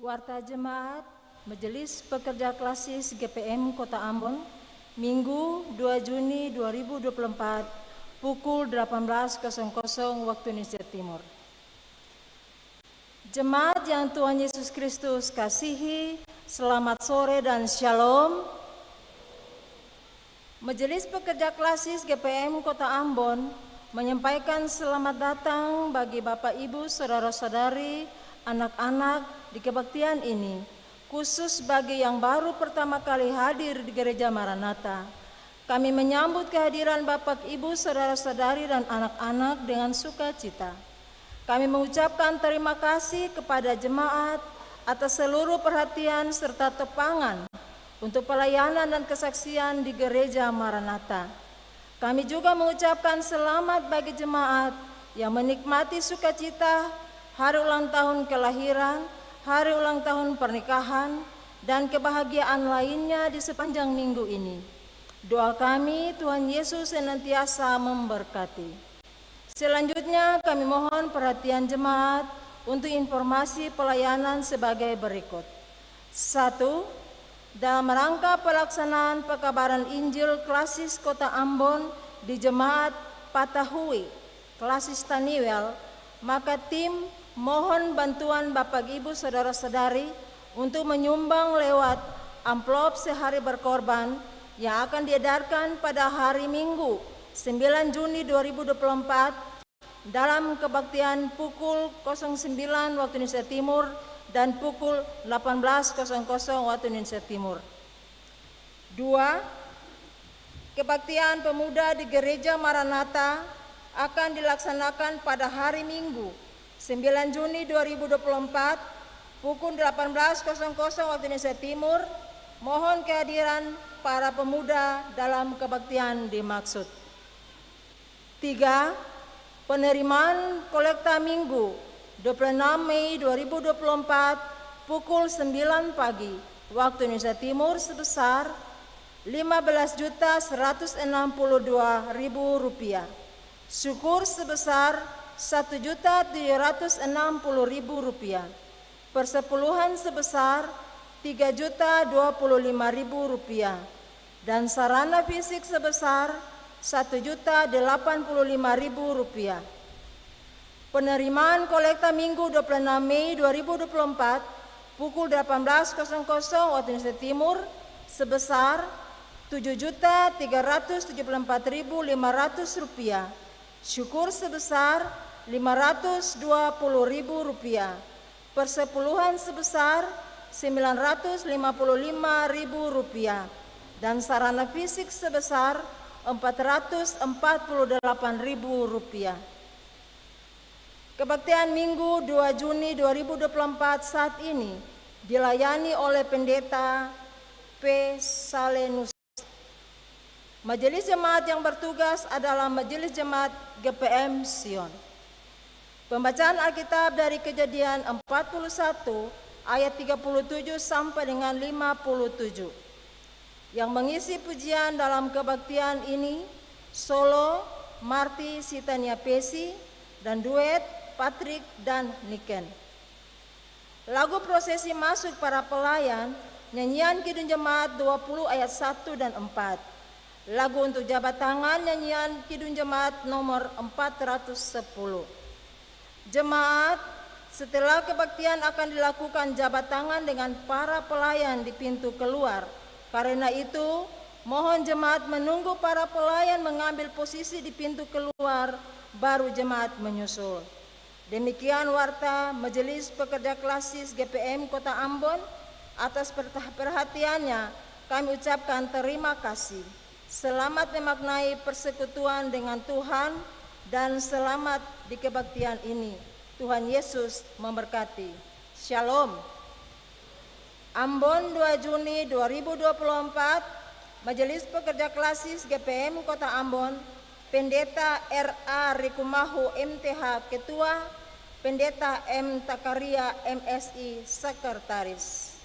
Warta Jemaat Majelis Pekerja Klasis GPM Kota Ambon, Minggu 2 Juni 2024, pukul 18.00 waktu Indonesia Timur. Jemaat yang Tuhan Yesus Kristus kasihi, selamat sore dan shalom. Majelis Pekerja Klasis GPM Kota Ambon menyampaikan selamat datang bagi Bapak Ibu, Saudara-saudari, anak-anak di kebaktian ini, khusus bagi yang baru pertama kali hadir di Gereja Maranatha. Kami menyambut kehadiran Bapak Ibu, Saudara-saudari dan anak-anak dengan sukacita. Kami mengucapkan terima kasih kepada jemaat atas seluruh perhatian serta tepangan untuk pelayanan dan kesaksian di Gereja Maranatha. Kami juga mengucapkan selamat bagi jemaat yang menikmati sukacita hari ulang tahun kelahiran, hari ulang tahun pernikahan, dan kebahagiaan lainnya di sepanjang minggu ini. Doa kami, Tuhan Yesus senantiasa memberkati. Selanjutnya kami mohon perhatian jemaat untuk informasi pelayanan sebagai berikut. 1. Dalam rangka pelaksanaan pekabaran Injil Klasis Kota Ambon di Jemaat Patahui Klasis Taniwel, maka tim mohon bantuan Bapak Ibu Saudara-saudari untuk menyumbang lewat amplop sehari berkorban yang akan diedarkan pada hari Minggu 9 Juni 2024 dalam kebaktian pukul 09 waktu Indonesia Timur dan pukul 18.00 waktu Indonesia Timur. 2. Kebaktian pemuda di Gereja Maranatha akan dilaksanakan pada hari Minggu 9 Juni 2024 pukul 18.00 waktu Indonesia Timur. Mohon kehadiran para pemuda dalam kebaktian dimaksud. 3. Penerimaan kolekta Minggu 26 Mei 2024 pukul 9 pagi waktu Indonesia Timur sebesar Rp15.162.000. Syukur sebesar Rp1.760.000. Persepuluhan sebesar Rp3.025.000 dan sarana fisik sebesar Rp1.085.000. Penerimaan kolekta Minggu 26 Mei 2024 pukul 18.00 waktu Indonesia Timur sebesar Rp7.374.500. Syukur sebesar Rp520.000. Persepuluhan sebesar Rp955.000 dan sarana fisik sebesar Rp448.000. Kebaktian Minggu 2 Juni 2024 saat ini dilayani oleh Pendeta P. Salenus. Majelis Jemaat yang bertugas adalah Majelis Jemaat GPM Sion. Pembacaan Alkitab dari Kejadian 41 ayat 37 sampai dengan 57. Yang mengisi pujian dalam kebaktian ini solo Marty Sitania Pesi dan duet Patrick dan Niken. Lagu prosesi masuk para pelayan, nyanyian Kidung Jemaat 20 ayat 1 dan 4. Lagu untuk jabat tangan, nyanyian Kidung Jemaat nomor 410. Jemaat, setelah kebaktian akan dilakukan jabat tangan dengan para pelayan di pintu keluar. Karena itu, mohon jemaat menunggu para pelayan mengambil posisi di pintu keluar, baru jemaat menyusul. Demikian warta Majelis Pekerja Klasis GPM Kota Ambon. Atas perhatiannya kami ucapkan terima kasih. Selamat memaknai persekutuan dengan Tuhan dan selamat di kebaktian ini. Tuhan Yesus memberkati. Shalom. Ambon 2 Juni 2024, Majelis Pekerja Klasis GPM Kota Ambon, Pendeta R.A. Rikumahu MTH Ketua, Pendeta M. Takaria MSI Sekretaris.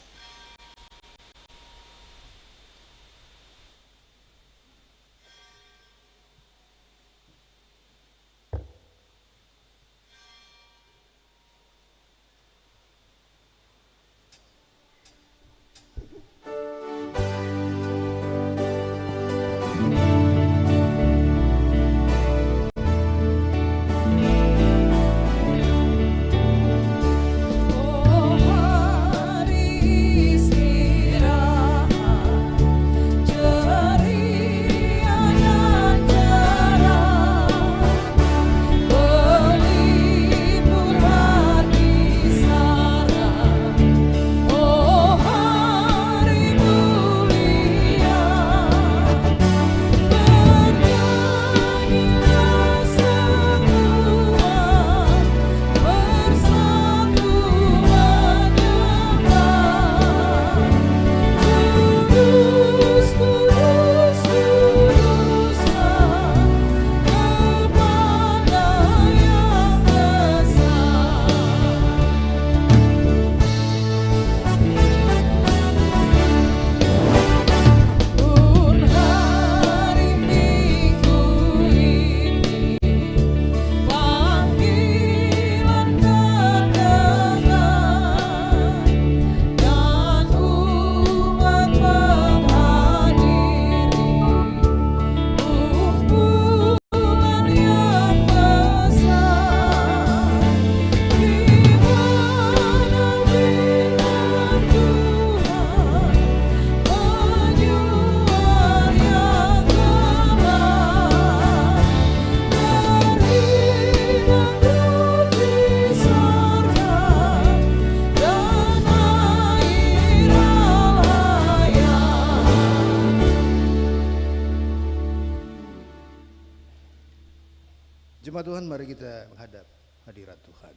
Jemaat Tuhan, mari kita menghadap hadirat Tuhan.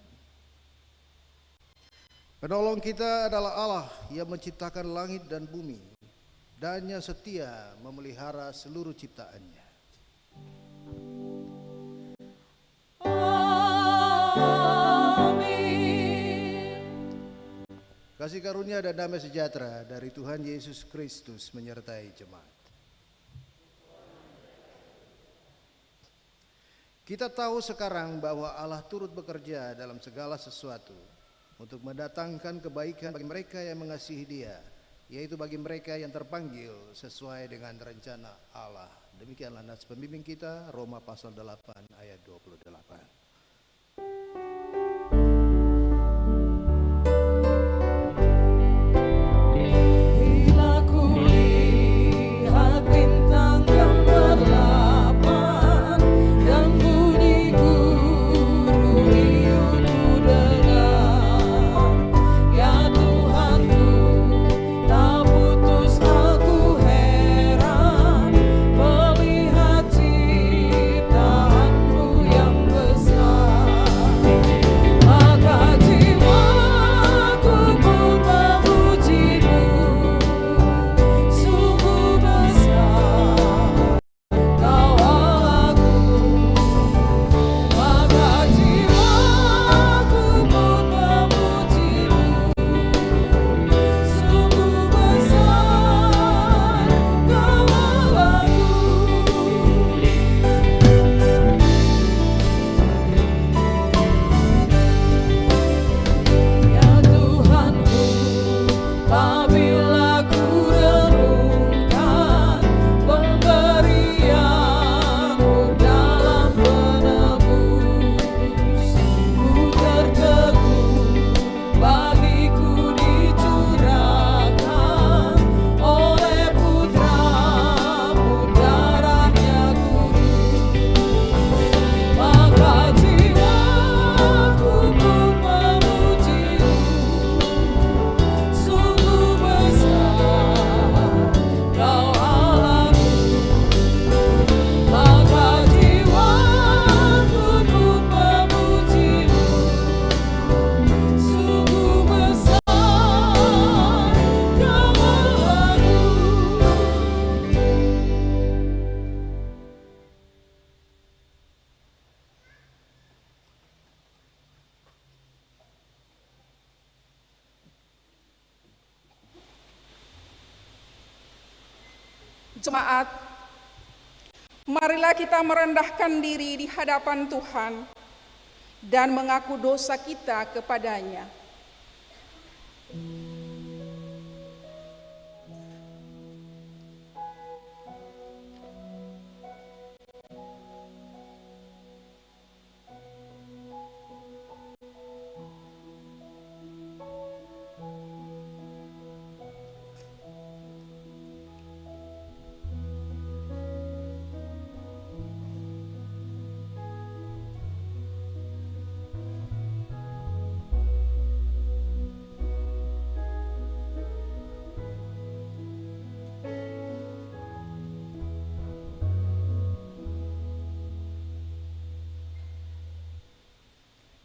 Penolong kita adalah Allah yang menciptakan langit dan bumi, dan-Nya setia memelihara seluruh ciptaannya. Amin. Kasih karunia dan damai sejahtera dari Tuhan Yesus Kristus menyertai jemaat. Kita tahu sekarang bahwa Allah turut bekerja dalam segala sesuatu untuk mendatangkan kebaikan bagi mereka yang mengasihi Dia, yaitu bagi mereka yang terpanggil sesuai dengan rencana Allah. Demikianlah nas pembimbing kita, Roma pasal 8 ayat 28. Jemaat, marilah kita merendahkan diri di hadapan Tuhan dan mengaku dosa kita kepadanya.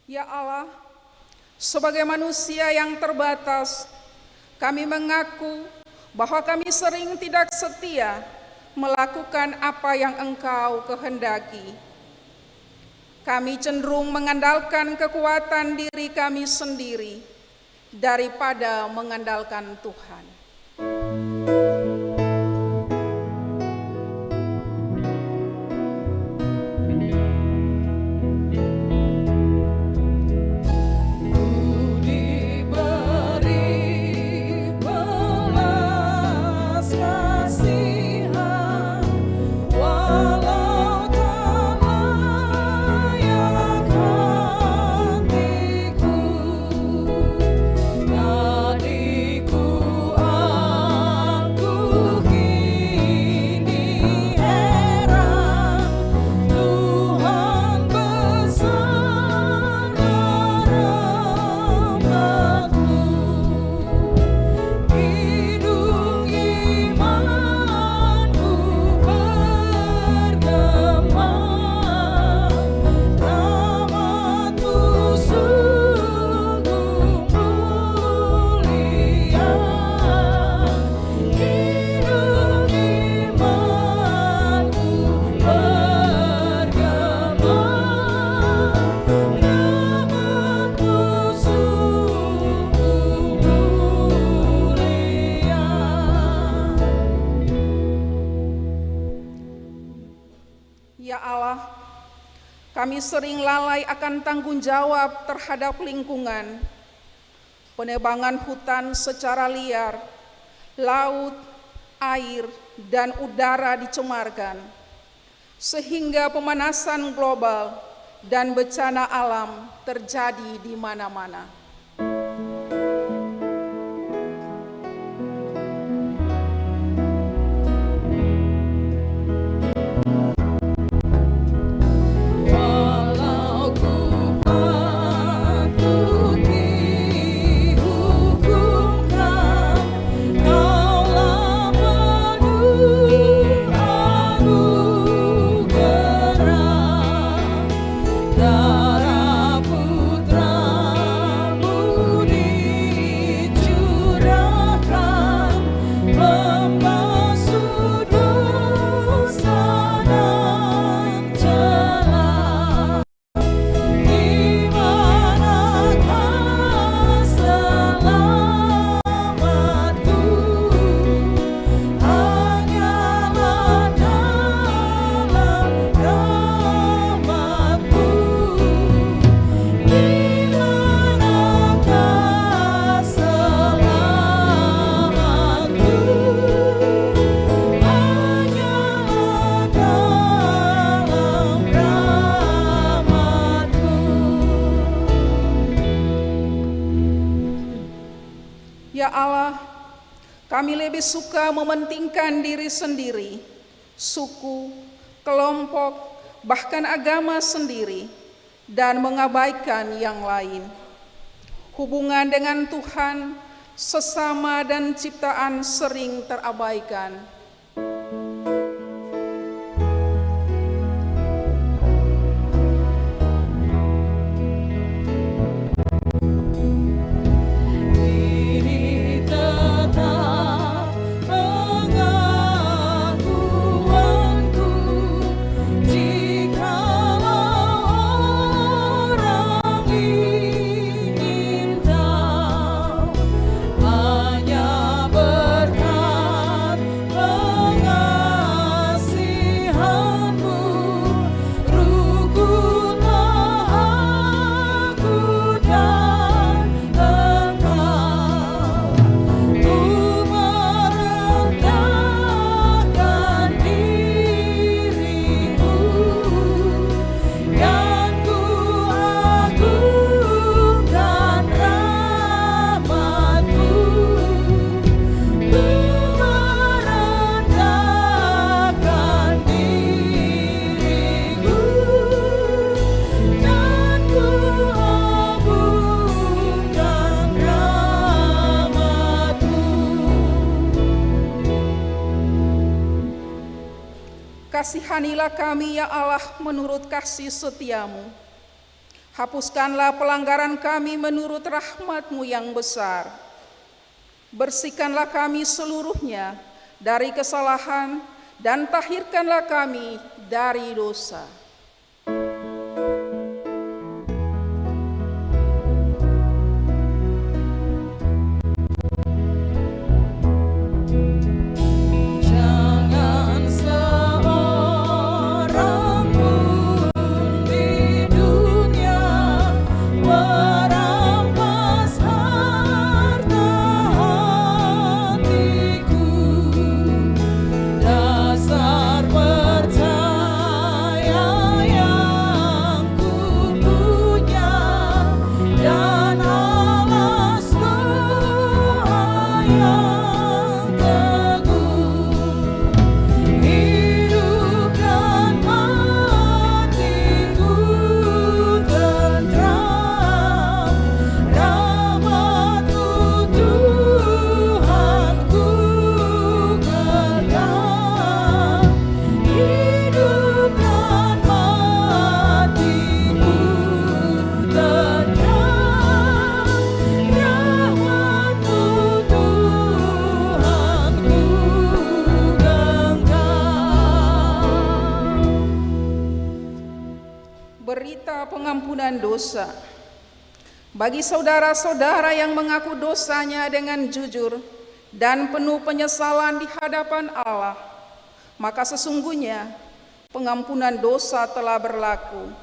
Ya Allah, sebagai manusia yang terbatas, kami mengaku bahwa kami sering tidak setia melakukan apa yang Engkau kehendaki. Kami cenderung mengandalkan kekuatan diri kami sendiri daripada mengandalkan Tuhan. Nadiku Ya Allah, kami sering lalai akan tanggung jawab terhadap lingkungan. Penebangan hutan secara liar, laut, air, dan udara dicemarkan, sehingga pemanasan global dan bencana alam terjadi di mana-mana. Ya Allah, kami lebih suka mementingkan diri sendiri, suku, kelompok, bahkan agama sendiri, dan mengabaikan yang lain. Hubungan dengan Tuhan, sesama, dan ciptaan sering terabaikan. Kasihanilah kami ya Allah menurut kasih setiamu. Hapuskanlah pelanggaran kami menurut rahmat-Mu yang besar. Bersihkanlah kami seluruhnya dari kesalahan dan tahirkanlah kami dari dosa. Berita pengampunan dosa. Bagi saudara-saudara yang mengaku dosanya dengan jujur dan penuh penyesalan di hadapan Allah, maka sesungguhnya pengampunan dosa telah berlaku,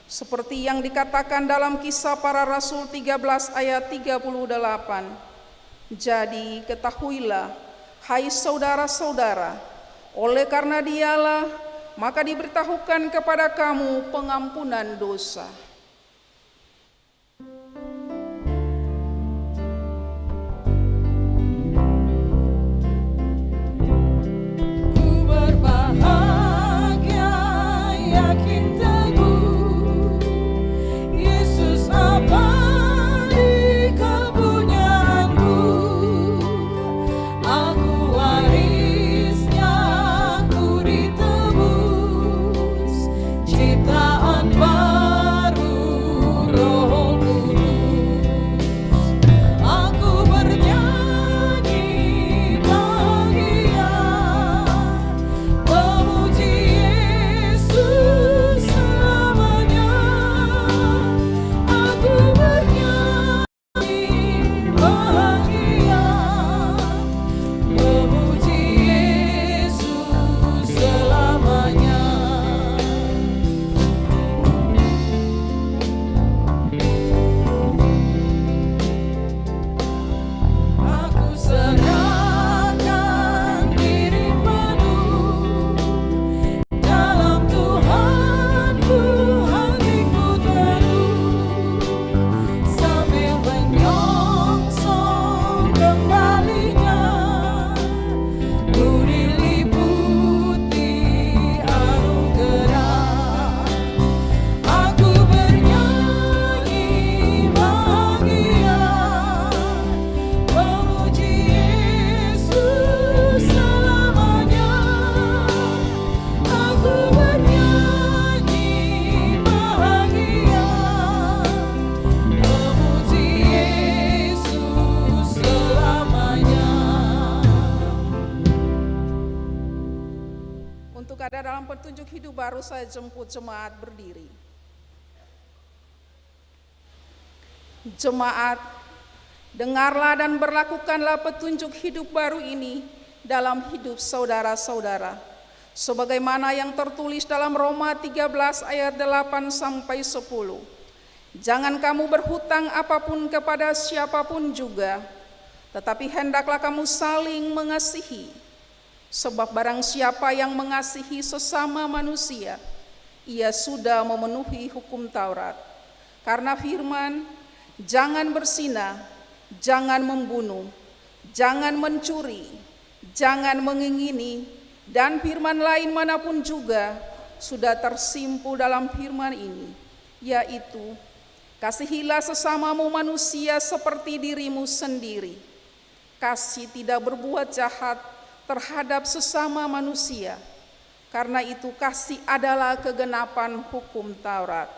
seperti yang dikatakan dalam Kisah Para Rasul 13 ayat 38. Jadi ketahuilah, hai saudara-saudara, oleh karena Dialah, maka diberitahukan kepada kamu pengampunan dosa. Dalam petunjuk hidup baru saya jemput jemaat berdiri. Jemaat, dengarlah dan berlakukanlah petunjuk hidup baru ini dalam hidup saudara-saudara, sebagaimana yang tertulis dalam Roma 13 ayat 8 sampai 10. Jangan kamu berhutang apapun kepada siapapun juga, tetapi hendaklah kamu saling mengasihi. Sebab barang siapa yang mengasihi sesama manusia, ia sudah memenuhi hukum Taurat. Karena firman, jangan berzina, jangan membunuh, jangan mencuri, jangan mengingini, dan firman lain manapun juga sudah tersimpul dalam firman ini, yaitu, kasihilah sesamamu manusia seperti dirimu sendiri. Kasih tidak berbuat jahat terhadap sesama manusia, karena itu kasih adalah kegenapan hukum Taurat.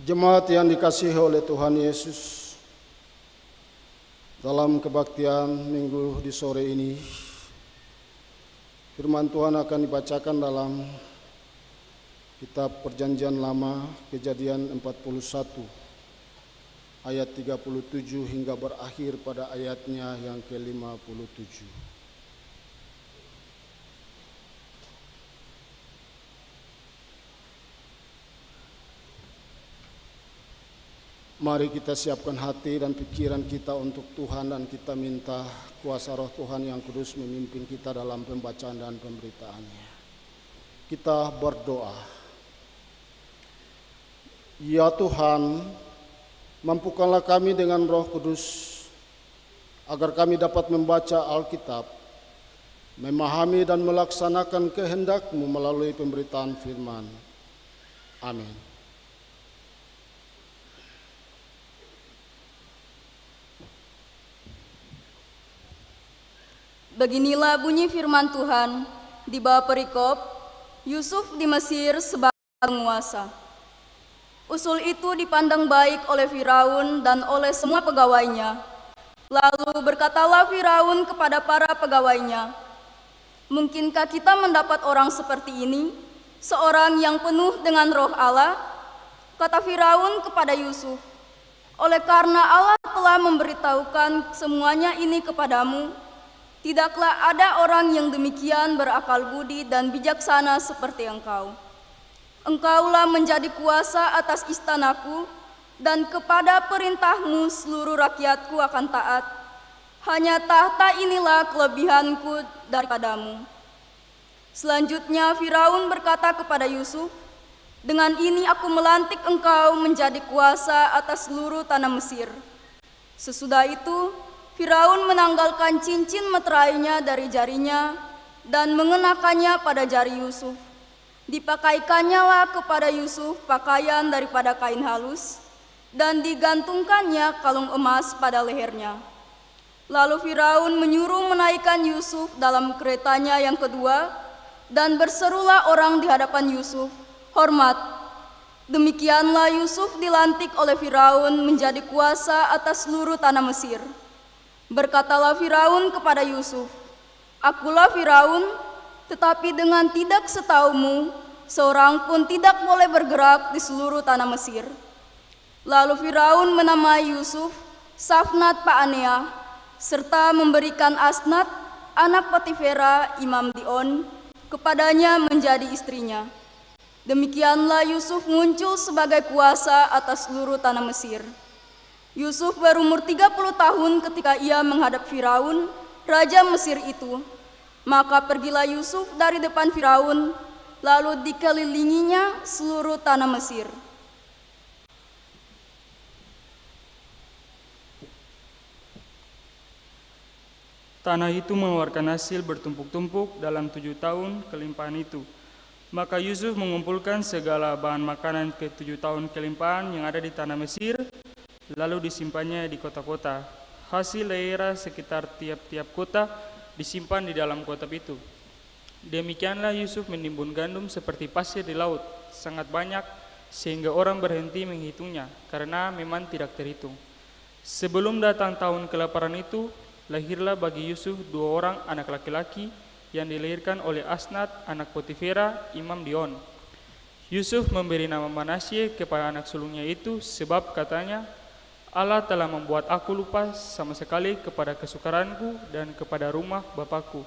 Jemaat yang dikasihi oleh Tuhan Yesus, Dalam kebaktian minggu di sore ini, firman Tuhan akan dibacakan dalam kitab Perjanjian Lama, Kejadian 41, ayat 37 hingga berakhir pada ayatnya yang ke-57. Mari kita siapkan hati dan pikiran kita untuk Tuhan, dan kita minta kuasa Roh Tuhan yang kudus memimpin kita dalam pembacaan dan pemberitaannya. Kita berdoa. Ya Tuhan, mampukanlah kami dengan Roh Kudus agar kami dapat membaca Alkitab, memahami dan melaksanakan kehendak-Mu melalui pemberitaan firman. Amin. Beginilah bunyi firman Tuhan di bawah perikop, Yusuf di Mesir sebagai penguasa. Usul itu dipandang baik oleh Firaun dan oleh semua pegawainya. Lalu berkatalah Firaun kepada para pegawainya, "Mungkinkah kita mendapat orang seperti ini, seorang yang penuh dengan roh Allah?" Kata Firaun kepada Yusuf, "Oleh karena Allah telah memberitahukan semuanya ini kepadamu, tidaklah ada orang yang demikian berakal budi dan bijaksana seperti engkau. Engkaulah menjadi kuasa atas istanaku, dan kepada perintahmu seluruh rakyatku akan taat. Hanya tahta inilah kelebihanku daripadamu." Selanjutnya Firaun berkata kepada Yusuf, "Dengan ini aku melantik engkau menjadi kuasa atas seluruh tanah Mesir." Sesudah itu Firaun menanggalkan cincin meterainya dari jarinya dan mengenakannya pada jari Yusuf. Dipakaikannya lah kepada Yusuf pakaian daripada kain halus, dan digantungkannya kalung emas pada lehernya. Lalu Firaun menyuruh menaikkan Yusuf dalam keretanya yang kedua, dan berserulah orang di hadapan Yusuf, "Hormat!" Demikianlah Yusuf dilantik oleh Firaun menjadi kuasa atas seluruh tanah Mesir. Berkatalah Firaun kepada Yusuf, "Akulah Firaun, tetapi dengan tidak setaumu, seorang pun tidak boleh bergerak di seluruh tanah Mesir." Lalu Firaun menamai Yusuf Safnat Paaneah, serta memberikan Asnat, anak Potifera, imam Dion, kepadanya menjadi istrinya. Demikianlah Yusuf muncul sebagai kuasa atas seluruh tanah Mesir. Yusuf berumur 30 tahun ketika ia menghadap Firaun, raja Mesir itu. Maka pergilah Yusuf dari depan Firaun, lalu dikelilinginya seluruh tanah Mesir. Tanah itu mengeluarkan hasil bertumpuk-tumpuk dalam 7 tahun kelimpahan itu. Maka Yusuf mengumpulkan segala bahan makanan ke 7 tahun kelimpahan yang ada di tanah Mesir, lalu disimpannya di kota-kota. Hasil daerah sekitar tiap-tiap kota disimpan di dalam kotak itu. Demikianlah Yusuf menimbun gandum seperti pasir di laut, sangat banyak sehingga orang berhenti menghitungnya, karena memang tidak terhitung. Sebelum datang tahun kelaparan itu, lahirlah bagi Yusuf 2 orang anak laki-laki yang dilahirkan oleh Asnat, anak Potifera, imam Dion. Yusuf memberi nama Manasye kepada anak sulungnya itu, sebab katanya, "Allah telah membuat aku lupa sama sekali kepada kesukaranku dan kepada rumah bapakku."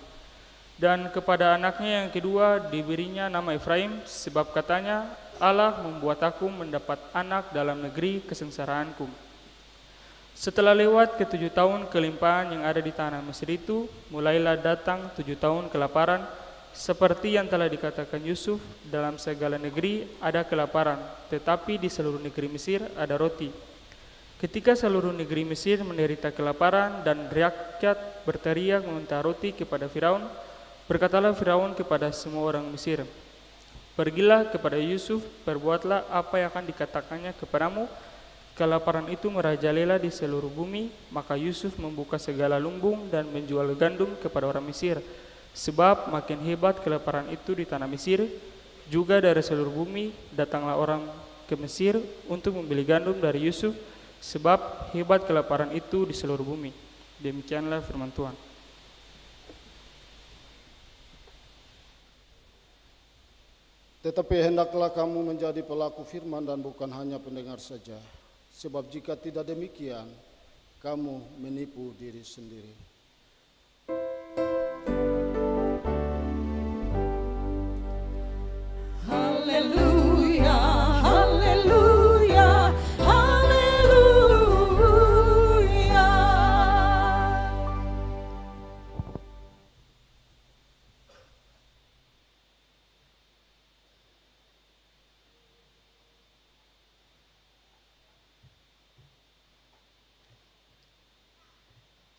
Dan kepada anaknya yang kedua diberinya nama Efraim, sebab katanya, "Allah membuat aku mendapat anak dalam negeri kesengsaraanku." Setelah lewat ke-7 tahun kelimpahan yang ada di tanah Mesir itu, mulailah datang 7 tahun kelaparan, seperti yang telah dikatakan Yusuf, dalam segala negeri ada kelaparan, tetapi di seluruh negeri Mesir ada roti. Ketika seluruh negeri Mesir menderita kelaparan dan rakyat berteriak meminta roti kepada Firaun, berkatalah Firaun kepada semua orang Mesir, "Pergilah kepada Yusuf, perbuatlah apa yang akan dikatakannya kepadamu." Kelaparan itu merajalela di seluruh bumi, maka Yusuf membuka segala lumbung dan menjual gandum kepada orang Mesir. Sebab makin hebat kelaparan itu di tanah Mesir, juga dari seluruh bumi datanglah orang ke Mesir untuk membeli gandum dari Yusuf, sebab hebat kelaparan itu di seluruh bumi. Demikianlah firman Tuhan. Tetapi hendaklah kamu menjadi pelaku firman dan bukan hanya pendengar saja. Sebab jika tidak demikian, kamu menipu diri sendiri. Haleluya, haleluya, haleluya.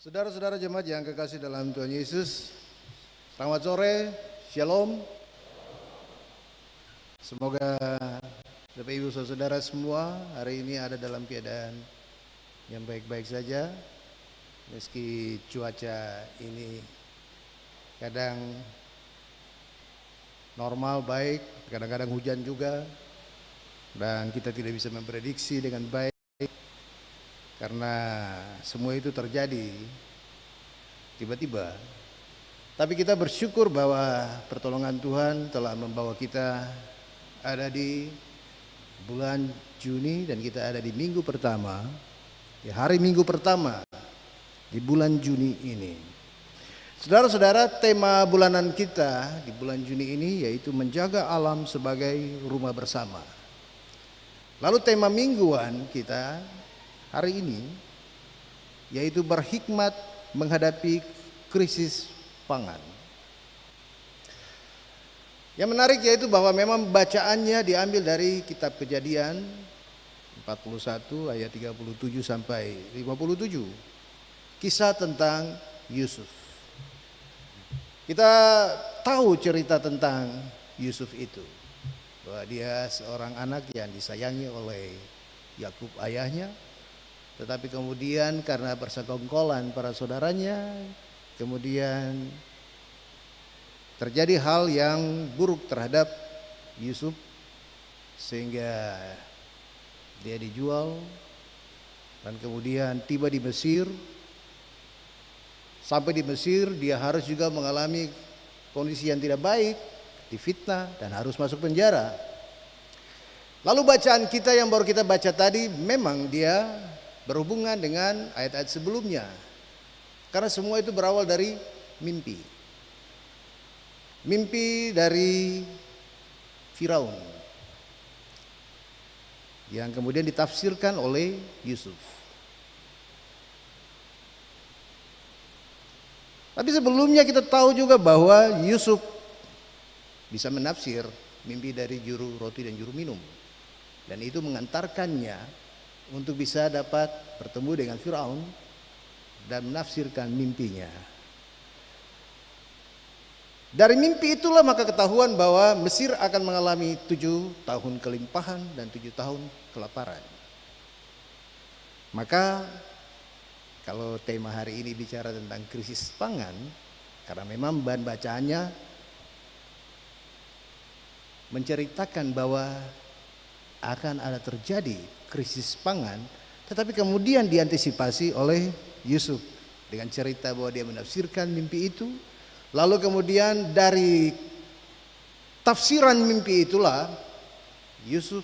Saudara-saudara jemaat yang kekasih dalam Tuhan Yesus, selamat sore, shalom. Semoga Bapak Ibu Saudara semua hari ini ada dalam keadaan yang baik-baik saja. Meski cuaca ini kadang normal baik, kadang-kadang hujan juga. Dan kita tidak bisa memprediksi dengan baik karena semua itu terjadi tiba-tiba. Tapi kita bersyukur bahwa pertolongan Tuhan telah membawa kita ada di bulan Juni dan kita ada di minggu pertama, di hari minggu pertama di bulan Juni ini. Saudara-saudara, tema bulanan kita di bulan Juni ini yaitu menjaga alam sebagai rumah bersama. Lalu tema mingguan kita hari ini yaitu berhikmat menghadapi krisis pangan. Yang menarik yaitu bahwa memang bacaannya diambil dari kitab Kejadian 41 ayat 37 sampai 57. Kisah tentang Yusuf. Kita tahu cerita tentang Yusuf itu, bahwa dia seorang anak yang disayangi oleh Yakub ayahnya. Tetapi kemudian karena persekongkolan para saudaranya, kemudian terjadi hal yang buruk terhadap Yusuf sehingga dia dijual dan kemudian tiba di Mesir. Sampai di Mesir dia harus juga mengalami kondisi yang tidak baik, difitnah dan harus masuk penjara. Lalu bacaan kita yang baru kita baca tadi memang dia berhubungan dengan ayat-ayat sebelumnya. Karena semua itu berawal dari mimpi. Mimpi dari Firaun yang kemudian ditafsirkan oleh Yusuf. Tapi sebelumnya kita tahu juga bahwa Yusuf bisa menafsir mimpi dari juru roti dan juru minum. Dan itu mengantarkannya untuk bisa dapat bertemu dengan Firaun dan menafsirkan mimpinya. Dari mimpi itulah maka ketahuan bahwa Mesir akan mengalami 7 tahun kelimpahan dan 7 tahun kelaparan. Maka kalau tema hari ini bicara tentang krisis pangan, karena memang bahan bacaannya menceritakan bahwa akan ada terjadi krisis pangan, tetapi kemudian diantisipasi oleh Yusuf dengan cerita bahwa dia menafsirkan mimpi itu. Lalu kemudian dari tafsiran mimpi itulah Yusuf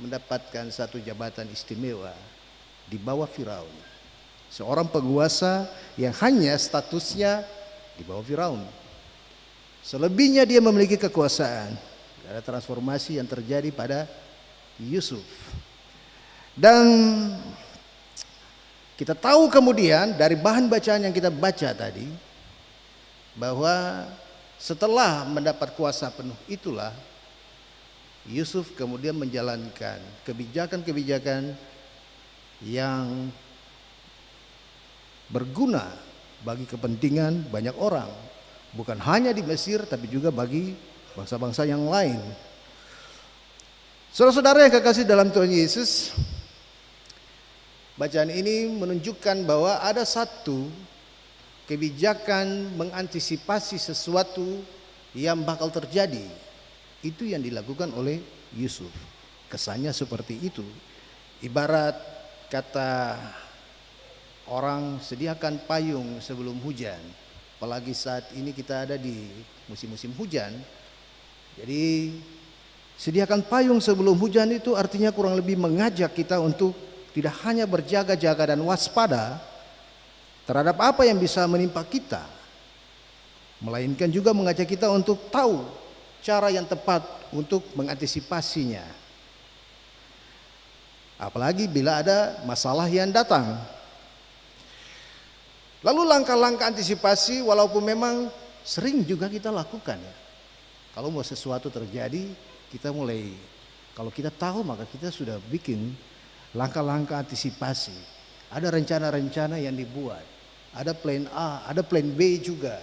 mendapatkan satu jabatan istimewa di bawah Firaun, seorang penguasa yang hanya statusnya di bawah Firaun. Selebihnya dia memiliki kekuasaan. Ada transformasi yang terjadi pada Yusuf. Dan kita tahu kemudian dari bahan bacaan yang kita baca tadi bahwa setelah mendapat kuasa penuh itulah Yusuf kemudian menjalankan kebijakan-kebijakan yang berguna bagi kepentingan banyak orang, bukan hanya di Mesir tapi juga bagi bangsa-bangsa yang lain. Saudara-saudara yang kekasih dalam Tuhan Yesus, bacaan ini menunjukkan bahwa ada satu kebijakan mengantisipasi sesuatu yang bakal terjadi. Itu yang dilakukan oleh Yusuf. Kesannya seperti itu. Ibarat kata orang sediakan payung sebelum hujan. Apalagi saat ini kita ada di musim-musim hujan. Jadi sediakan payung sebelum hujan itu artinya kurang lebih mengajak kita untuk tidak hanya berjaga-jaga dan waspada terhadap apa yang bisa menimpa kita, melainkan juga mengajak kita untuk tahu cara yang tepat untuk mengantisipasinya. Apalagi bila ada masalah yang datang. Lalu langkah-langkah antisipasi walaupun memang sering juga kita lakukan ya. Kalau mau sesuatu terjadi, kita mulai, kalau kita tahu maka kita sudah bikin langkah-langkah antisipasi. Ada rencana-rencana yang dibuat. Ada plan A, ada plan B juga.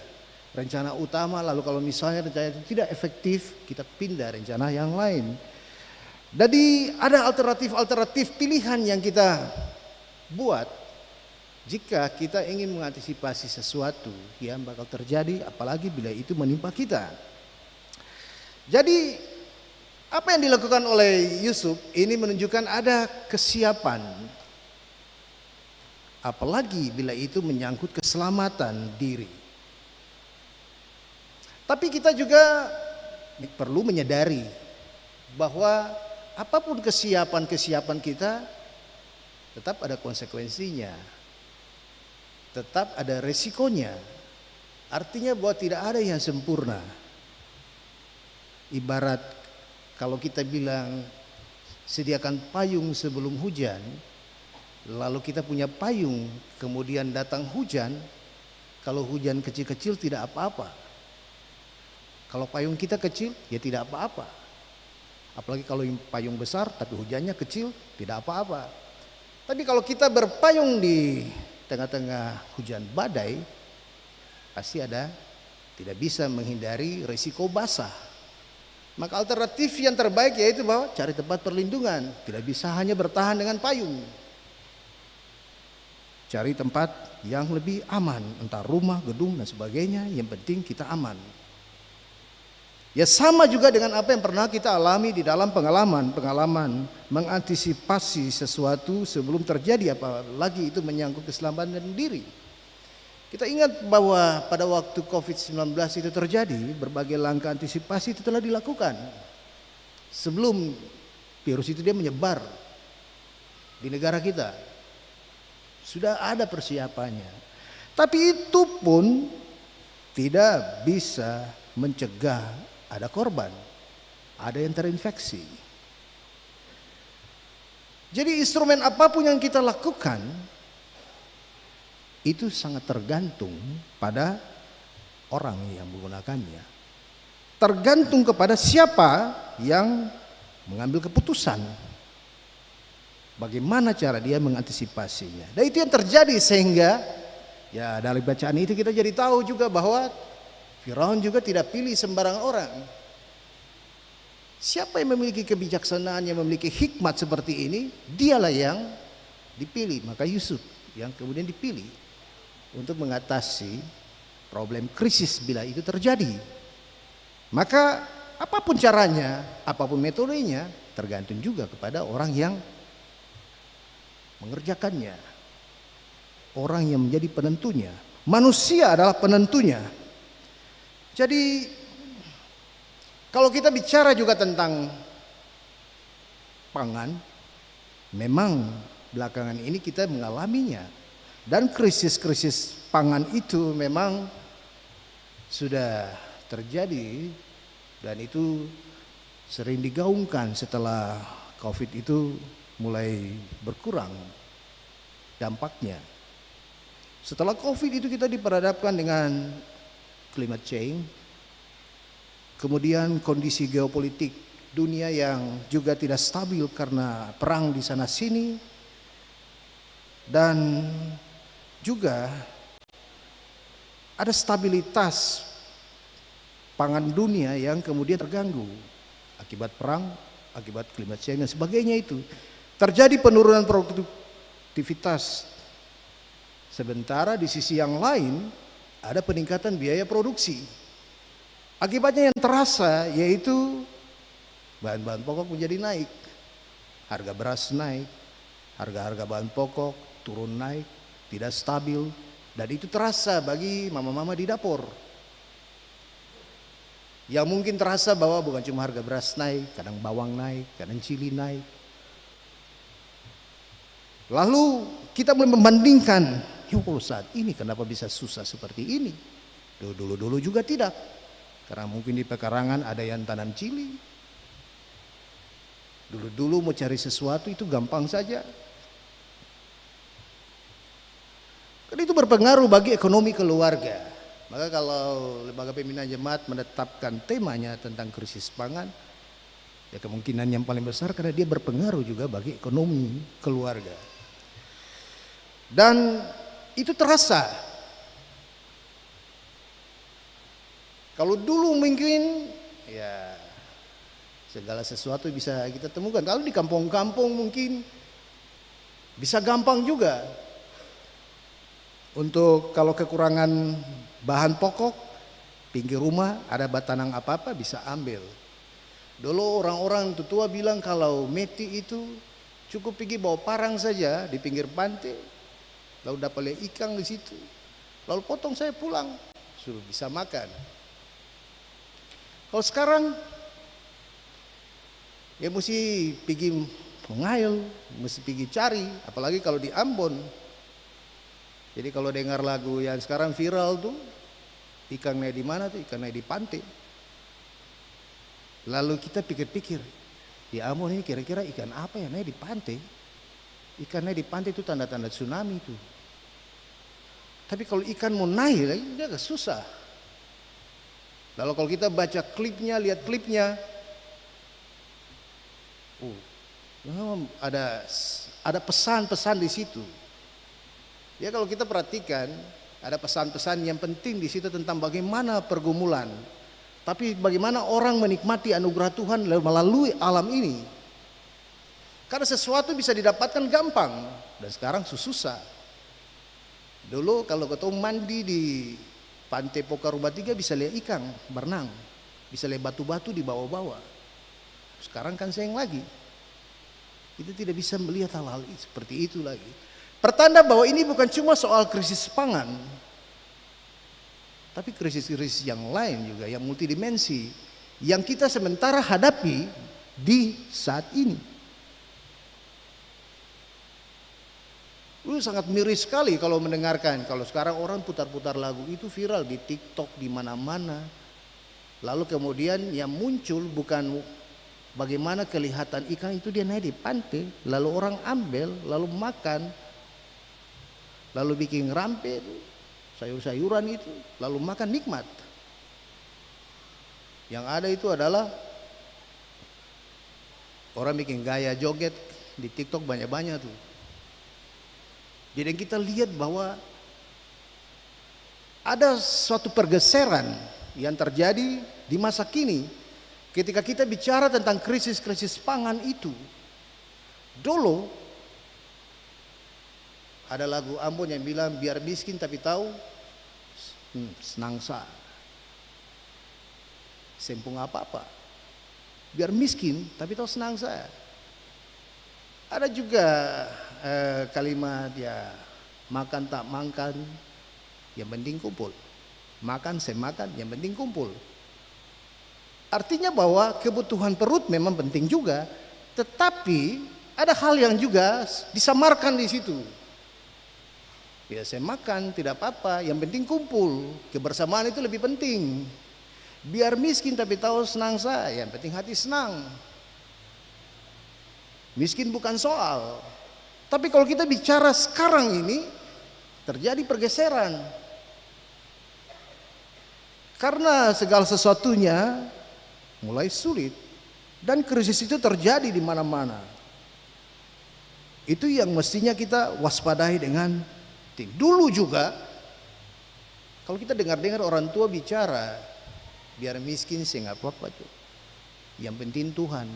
Rencana utama, lalu kalau misalnya rencana itu tidak efektif, kita pindah rencana yang lain. Jadi ada alternatif-alternatif pilihan yang kita buat jika kita ingin mengantisipasi sesuatu yang bakal terjadi, apalagi bila itu menimpa kita. Jadi apa yang dilakukan oleh Yusuf ini menunjukkan ada kesiapan, apalagi bila itu menyangkut keselamatan diri. Tapi kita juga perlu menyadari bahwa apapun kesiapan kita tetap ada konsekuensinya, tetap ada resikonya. Artinya bahwa tidak ada yang sempurna. Ibarat kalau kita bilang sediakan payung sebelum hujan, lalu kita punya payung kemudian datang hujan, kalau hujan kecil-kecil tidak apa-apa. Kalau payung kita kecil ya tidak apa-apa. Apalagi kalau payung besar tapi hujannya kecil tidak apa-apa. Tapi kalau kita berpayung di tengah-tengah hujan badai, pasti ada, tidak bisa menghindari risiko basah. Maka alternatif yang terbaik yaitu bahwa cari tempat perlindungan. Tidak bisa hanya bertahan dengan payung. Cari tempat yang lebih aman, entah rumah, gedung dan sebagainya, yang penting kita aman. Ya sama juga dengan apa yang pernah kita alami di dalam pengalaman mengantisipasi sesuatu sebelum terjadi, apalagi itu menyangkut keselamatan diri. Kita ingat bahwa pada waktu COVID-19 itu terjadi, berbagai langkah antisipasi itu telah dilakukan. Sebelum virus itu dia menyebar di negara kita, sudah ada persiapannya. Tapi itu pun tidak bisa mencegah ada korban, ada yang terinfeksi. Jadi instrumen apapun yang kita lakukan itu sangat tergantung pada orang yang menggunakannya. Tergantung kepada siapa yang mengambil keputusan. Bagaimana cara dia mengantisipasinya. Dan itu yang terjadi sehingga ya dari bacaan itu kita jadi tahu juga bahwa Firaun juga tidak pilih sembarang orang. Siapa yang memiliki kebijaksanaan, yang memiliki hikmat seperti ini, dialah yang dipilih. Maka Yusuf yang kemudian dipilih untuk mengatasi problem krisis bila itu terjadi. Maka apapun caranya, apapun metodenya, tergantung juga kepada orang yang mengerjakannya. Orang yang menjadi penentunya. Manusia adalah penentunya. Jadi kalau kita bicara juga tentang pangan, memang belakangan ini kita mengalaminya. Dan krisis-krisis pangan itu memang sudah terjadi dan itu sering digaungkan setelah COVID itu mulai berkurang dampaknya. Setelah COVID itu kita diperhadapkan dengan climate change, kemudian kondisi geopolitik dunia yang juga tidak stabil karena perang di sana sini, dan juga ada stabilitas pangan dunia yang kemudian terganggu akibat perang, akibat climate change dan sebagainya. Itu terjadi penurunan produktivitas, sementara di sisi yang lain ada peningkatan biaya produksi. Akibatnya yang terasa yaitu bahan-bahan pokok menjadi naik. Harga beras naik, harga-harga bahan pokok turun naik, tidak stabil, dan itu terasa bagi mama-mama di dapur. Yang mungkin terasa bahwa bukan cuma harga beras naik, kadang bawang naik, kadang cili naik. Lalu kita mulai membandingkan, ya kalau saat ini kenapa bisa susah seperti ini? Dulu-dulu juga tidak. Karena mungkin di pekarangan ada yang tanam cili. Dulu-dulu mau cari sesuatu itu gampang saja. Karena itu berpengaruh bagi ekonomi keluarga. Maka kalau lembaga pembinaan jemaat menetapkan temanya tentang krisis pangan, ya kemungkinan yang paling besar karena dia berpengaruh juga bagi ekonomi keluarga. Dan itu terasa. Kalau dulu mungkin ya segala sesuatu bisa kita temukan. Kalau di kampung-kampung mungkin bisa gampang juga. Untuk kalau kekurangan bahan pokok, pinggir rumah ada batanang apa-apa bisa ambil. Dulu orang-orang tua bilang kalau meti itu cukup pergi bawa parang saja di pinggir pantai, lalu dapat ikan di situ, lalu potong saya pulang, sudah bisa makan. Kalau sekarang ya mesti pergi mengayal, mesti pergi cari, apalagi kalau di Ambon. Jadi kalau dengar lagu yang sekarang viral tuh, ikan naik di mana tuh? Ikan naik di pantai. Lalu kita pikir-pikir, di Ambon ini kira-kira ikan apa yang naik di pantai? Ikan naik di pantai itu tanda-tanda tsunami tuh. Tapi kalau ikan mau naik lagi dia agak susah. Lalu kalau kita baca klipnya, lihat klipnya, ada pesan-pesan di situ. Ya kalau kita perhatikan ada pesan-pesan yang penting di situ tentang bagaimana pergumulan, tapi bagaimana orang menikmati anugerah Tuhan melalui alam ini. Karena sesuatu bisa didapatkan gampang dan sekarang susah. Dulu kalau ketemu mandi di pantai Pokar Rumah 3 bisa lihat ikan berenang, bisa lihat batu-batu di bawah-bawah. Sekarang kan sayang lagi, kita tidak bisa melihat hal-hal seperti itu lagi. Pertanda bahwa ini bukan cuma soal krisis pangan, tapi krisis-krisis yang lain juga, yang multidimensi, yang kita sementara hadapi di saat ini. Sangat miris sekali kalau mendengarkan, kalau sekarang orang putar-putar lagu itu viral di TikTok di mana-mana. Lalu kemudian yang muncul bukan bagaimana kelihatan ikan itu dia naik di pantai, lalu orang ambil, lalu makan. Lalu bikin rampe sayur-sayuran itu, lalu makan nikmat. Yang ada itu adalah orang bikin gaya joget di TikTok banyak-banyak tuh. Jadi kita lihat bahwa ada suatu pergeseran yang terjadi di masa kini ketika kita bicara tentang krisis-krisis pangan itu. Dulu ada lagu Ambon yang bilang biar miskin tapi tahu senangsa. Sempung apa-apa. Biar miskin tapi tahu senangsa. Ada juga kalimat ya makan tak makan yang penting kumpul. Makan semakan yang penting kumpul. Artinya bahwa kebutuhan perut memang penting juga, tetapi ada hal yang juga disamarkan di situ. Ya saya makan tidak apa-apa, yang penting kumpul, kebersamaan itu lebih penting. Biar miskin tapi tahu senang saya, yang penting hati senang. Miskin bukan soal. Tapi kalau kita bicara sekarang ini terjadi pergeseran. Karena segala sesuatunya mulai sulit dan krisis itu terjadi di mana-mana. Itu yang mestinya kita waspadai dengan dulu juga. Kalau kita dengar-dengar orang tua bicara biar miskin sih nggak apa-apa tuh, yang penting Tuhan.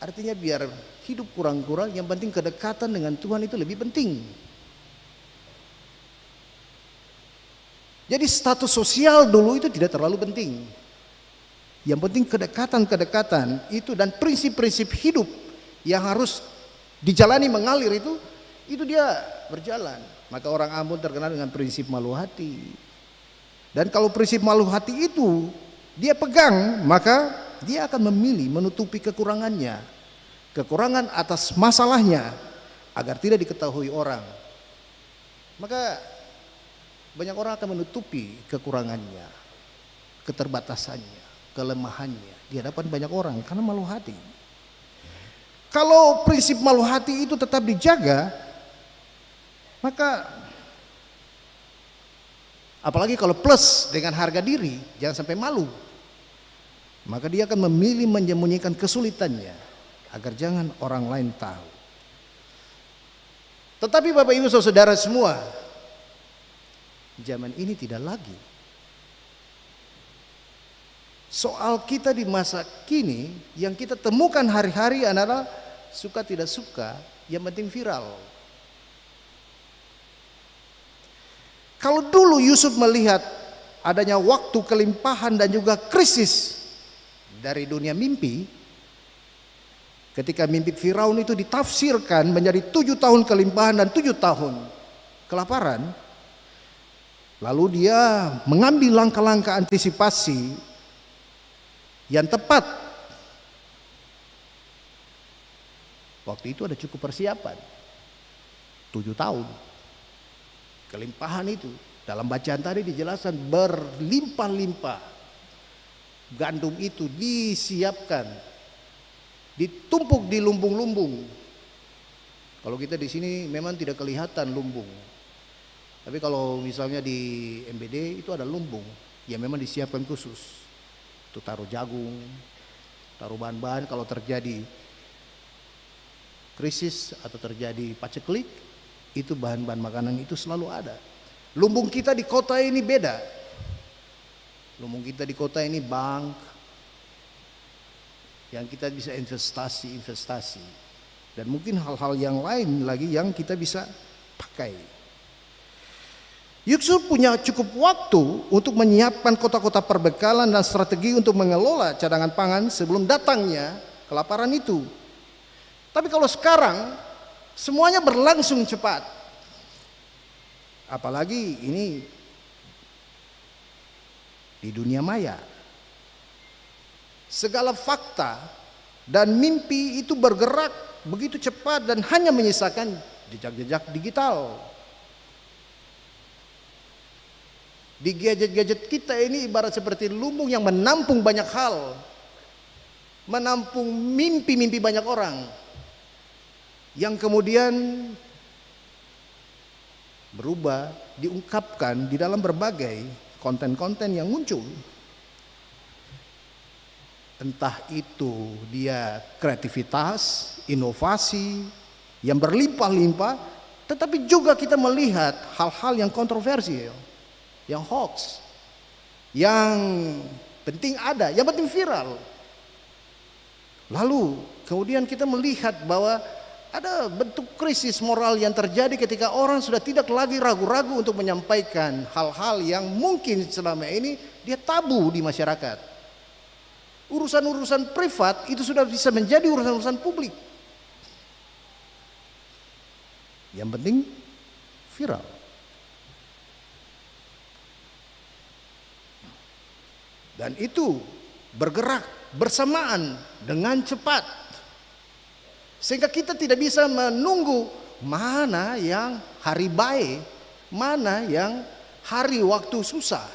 Artinya biar hidup kurang-kurang, yang penting kedekatan dengan Tuhan itu lebih penting. Jadi status sosial dulu itu tidak terlalu penting. Yang penting kedekatan-kedekatan itu dan prinsip-prinsip hidup yang harus dijalani mengalir itu dia berjalan. Maka orang Ambon terkenal dengan prinsip malu hati. Dan kalau prinsip malu hati itu dia pegang, maka dia akan memilih menutupi kekurangannya, kekurangan atas masalahnya, agar tidak diketahui orang. Maka banyak orang akan menutupi kekurangannya, keterbatasannya, kelemahannya di hadapan banyak orang karena malu hati. Kalau prinsip malu hati itu tetap dijaga, maka apalagi kalau plus dengan harga diri, jangan sampai malu. Maka dia akan memilih menyembunyikan kesulitannya agar jangan orang lain tahu. Tetapi Bapak Ibu Saudara semua, zaman ini tidak lagi. Soal kita di masa kini yang kita temukan hari-hari adalah suka tidak suka, yang penting viral. Kalau dulu Yusuf melihat adanya waktu kelimpahan dan juga krisis dari dunia mimpi, ketika mimpi Firaun itu ditafsirkan menjadi 7 tahun kelimpahan dan 7 tahun kelaparan, lalu dia mengambil langkah-langkah antisipasi yang tepat. Waktu itu ada cukup persiapan, 7 tahun kelimpahan itu. Dalam bacaan tadi dijelaskan berlimpah-limpah. Gandum itu disiapkan, ditumpuk di lumbung-lumbung. Kalau kita di sini memang tidak kelihatan lumbung, tapi kalau misalnya di MBD itu ada lumbung yang memang disiapkan khusus. Itu taruh jagung, taruh bahan-bahan kalau terjadi krisis atau terjadi paceklik, itu bahan-bahan makanan itu selalu ada. Lumbung kita di kota ini beda. Lumbung kita di kota ini bank yang kita bisa investasi dan mungkin hal-hal yang lain lagi yang kita bisa pakai. Yusuf punya cukup waktu untuk menyiapkan kota-kota perbekalan dan strategi untuk mengelola cadangan pangan sebelum datangnya kelaparan itu. Tapi kalau sekarang semuanya berlangsung cepat, apalagi ini di dunia maya, segala fakta dan mimpi itu bergerak begitu cepat dan hanya menyisakan jejak-jejak digital. Di gadget-gadget kita ini ibarat seperti lumbung yang menampung banyak hal, menampung mimpi-mimpi banyak orang, yang kemudian berubah, diungkapkan di dalam berbagai konten-konten yang muncul. Entah itu dia kreativitas, inovasi yang berlimpah-limpah, tetapi juga kita melihat hal-hal yang kontroversial, yang hoax, yang penting ada, yang penting viral. Lalu kemudian kita melihat bahwa ada bentuk krisis moral yang terjadi ketika orang sudah tidak lagi ragu-ragu untuk menyampaikan hal-hal yang mungkin selama ini dia tabu di masyarakat. Urusan-urusan privat itu sudah bisa menjadi urusan-urusan publik. Yang penting viral. Dan itu bergerak bersamaan dengan cepat, sehingga kita tidak bisa menunggu mana yang hari baik, mana yang hari waktu susah.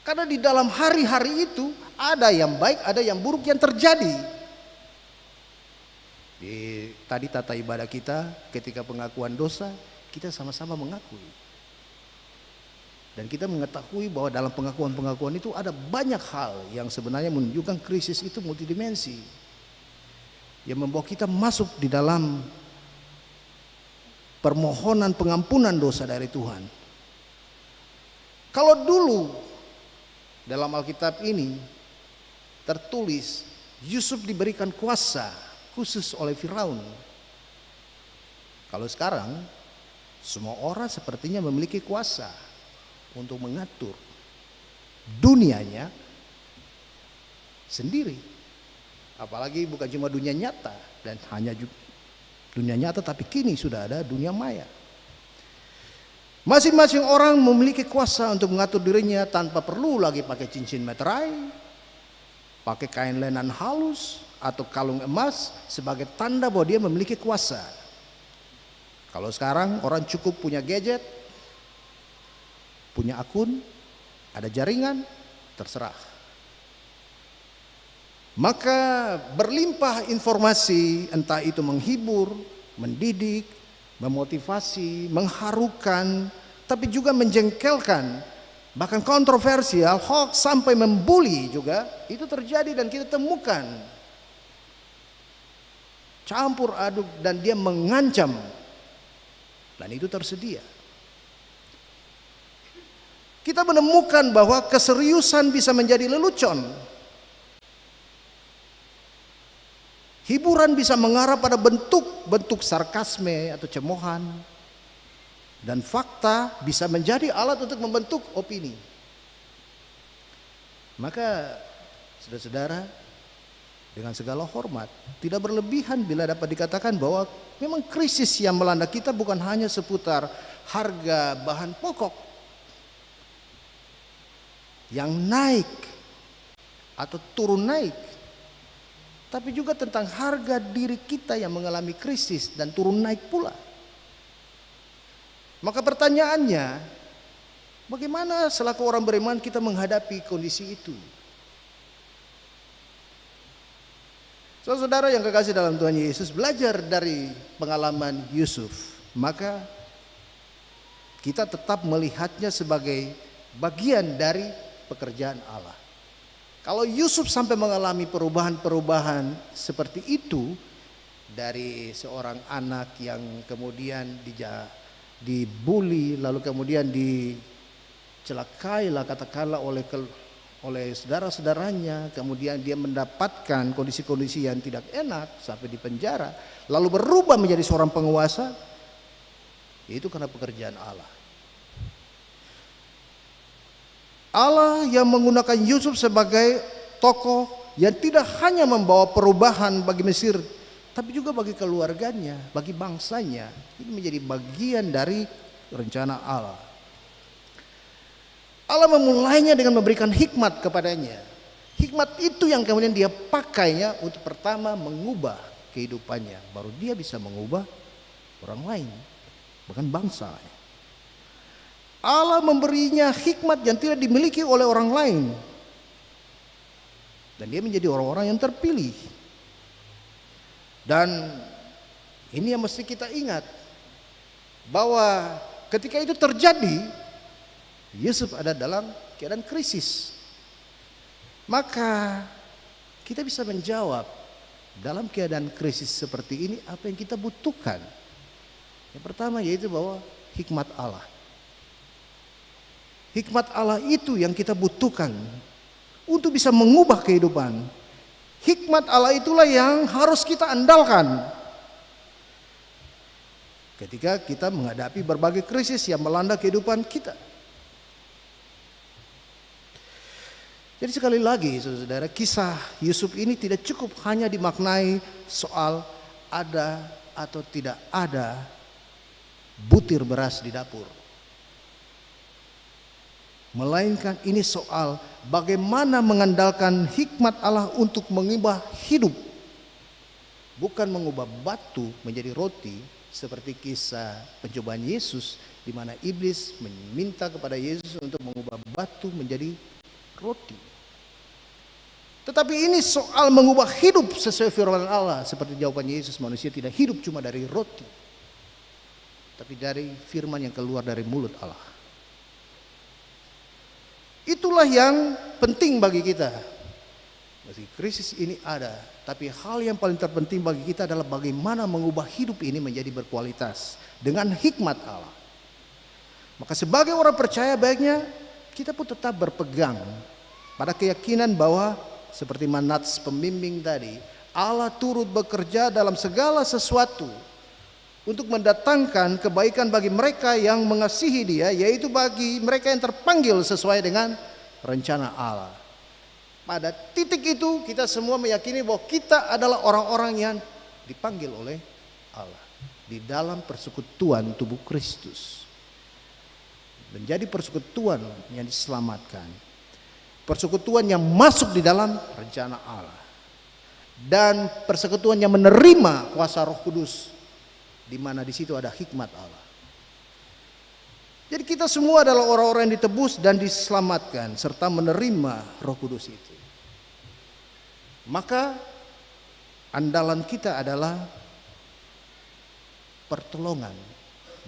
Karena di dalam hari-hari itu ada yang baik, ada yang buruk yang terjadi. Tadi tata ibadah kita ketika pengakuan dosa, kita sama-sama mengakui. Dan kita mengetahui bahwa dalam pengakuan-pengakuan itu ada banyak hal yang sebenarnya menunjukkan krisis itu multidimensi, yang membawa kita masuk di dalam permohonan pengampunan dosa dari Tuhan. Kalau dulu dalam Alkitab ini tertulis Yusuf diberikan kuasa khusus oleh Firaun. Kalau sekarang semua orang sepertinya memiliki kuasa untuk mengatur dunianya sendiri. Apalagi bukan cuma dunia nyata dan hanya dunia nyata, tapi kini sudah ada dunia maya. Masing-masing orang memiliki kuasa untuk mengatur dirinya tanpa perlu lagi pakai cincin meterai, pakai kain lenan halus, atau kalung emas sebagai tanda bahwa dia memiliki kuasa. Kalau sekarang orang cukup punya gadget, punya akun, ada jaringan, terserah. Maka berlimpah informasi, entah itu menghibur, mendidik, memotivasi, mengharukan, tapi juga menjengkelkan, bahkan kontroversial, hoax sampai membuli juga, itu terjadi dan kita temukan. Campur aduk dan dia mengancam, dan itu tersedia. Kita menemukan bahwa keseriusan bisa menjadi lelucon. Hiburan bisa mengarah pada bentuk sarkasme atau cemohan. Dan fakta bisa menjadi alat untuk membentuk opini. Maka saudara-saudara, dengan segala hormat, tidak berlebihan bila dapat dikatakan bahwa memang krisis yang melanda kita bukan hanya seputar harga bahan pokok yang naik atau turun naik, tapi juga tentang harga diri kita yang mengalami krisis dan turun naik pula. Maka pertanyaannya, bagaimana selaku orang beriman kita menghadapi kondisi itu? Saudara yang kekasih dalam Tuhan Yesus, belajar dari pengalaman Yusuf, maka kita tetap melihatnya sebagai bagian dari pekerjaan Allah. Kalau Yusuf sampai mengalami perubahan-perubahan seperti itu, dari seorang anak yang kemudian dibully, lalu kemudian dicelakai lah katakanlah oleh saudara-saudaranya, kemudian dia mendapatkan kondisi-kondisi yang tidak enak sampai di penjara, lalu berubah menjadi seorang penguasa, itu karena pekerjaan Allah. Allah yang menggunakan Yusuf sebagai tokoh yang tidak hanya membawa perubahan bagi Mesir, tapi juga bagi keluarganya, bagi bangsanya. Ini menjadi bagian dari rencana Allah. Allah memulainya dengan memberikan hikmat kepadanya. Hikmat itu yang kemudian dia pakainya untuk pertama mengubah kehidupannya, baru dia bisa mengubah orang lain, bahkan bangsa. Allah memberinya hikmat yang tidak dimiliki oleh orang lain, dan dia menjadi orang-orang yang terpilih. Dan ini yang mesti kita ingat, bahwa ketika itu terjadi, Yusuf ada dalam keadaan krisis. Maka kita bisa menjawab, dalam keadaan krisis seperti ini apa yang kita butuhkan? Yang pertama yaitu bahwa hikmat Allah. Hikmat Allah itu yang kita butuhkan untuk bisa mengubah kehidupan. Hikmat Allah itulah yang harus kita andalkan ketika kita menghadapi berbagai krisis yang melanda kehidupan kita. Jadi sekali lagi saudara, kisah Yusuf ini tidak cukup hanya dimaknai soal ada atau tidak ada butir beras di dapur, melainkan ini soal bagaimana mengandalkan hikmat Allah untuk mengubah hidup, bukan mengubah batu menjadi roti seperti kisah pencobaan Yesus, di mana iblis meminta kepada Yesus untuk mengubah batu menjadi roti. Tetapi ini soal mengubah hidup sesuai firman Allah, seperti jawaban Yesus, manusia tidak hidup cuma dari roti, tapi dari firman yang keluar dari mulut Allah. Itulah yang penting bagi kita. Meski krisis ini ada, tapi hal yang paling terpenting bagi kita adalah bagaimana mengubah hidup ini menjadi berkualitas dengan hikmat Allah. Maka sebagai orang percaya, baiknya kita pun tetap berpegang pada keyakinan bahwa seperti manats pembimbing tadi, Allah turut bekerja dalam segala sesuatu untuk mendatangkan kebaikan bagi mereka yang mengasihi Dia, yaitu bagi mereka yang terpanggil sesuai dengan rencana Allah. Pada titik itu kita semua meyakini bahwa kita adalah orang-orang yang dipanggil oleh Allah di dalam persekutuan tubuh Kristus. menjadi persekutuan yang diselamatkan, persekutuan yang masuk di dalam rencana Allah, dan persekutuan yang menerima kuasa Roh Kudus, di mana di situ ada hikmat Allah. Jadi kita semua adalah orang-orang yang ditebus dan diselamatkan serta menerima Roh Kudus itu. Maka andalan kita adalah pertolongan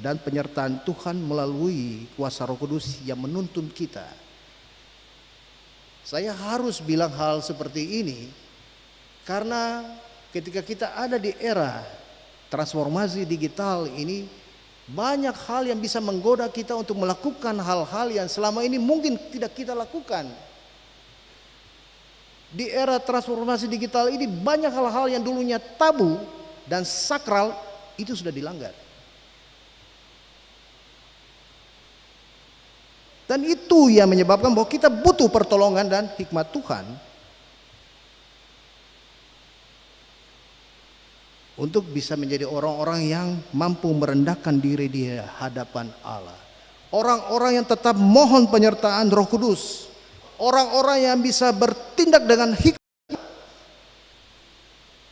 dan penyertaan Tuhan melalui kuasa Roh Kudus yang menuntun kita. Saya harus bilang hal seperti ini karena ketika kita ada di era transformasi digital ini, banyak hal yang bisa menggoda kita untuk melakukan hal-hal yang selama ini mungkin tidak kita lakukan. Di era transformasi digital ini banyak hal-hal yang dulunya tabu dan sakral itu sudah dilanggar. Dan itu yang menyebabkan bahwa kita butuh pertolongan dan hikmat Tuhan untuk bisa menjadi orang-orang yang mampu merendahkan diri di hadapan Allah. Orang-orang yang tetap mohon penyertaan Roh Kudus. Orang-orang yang bisa bertindak dengan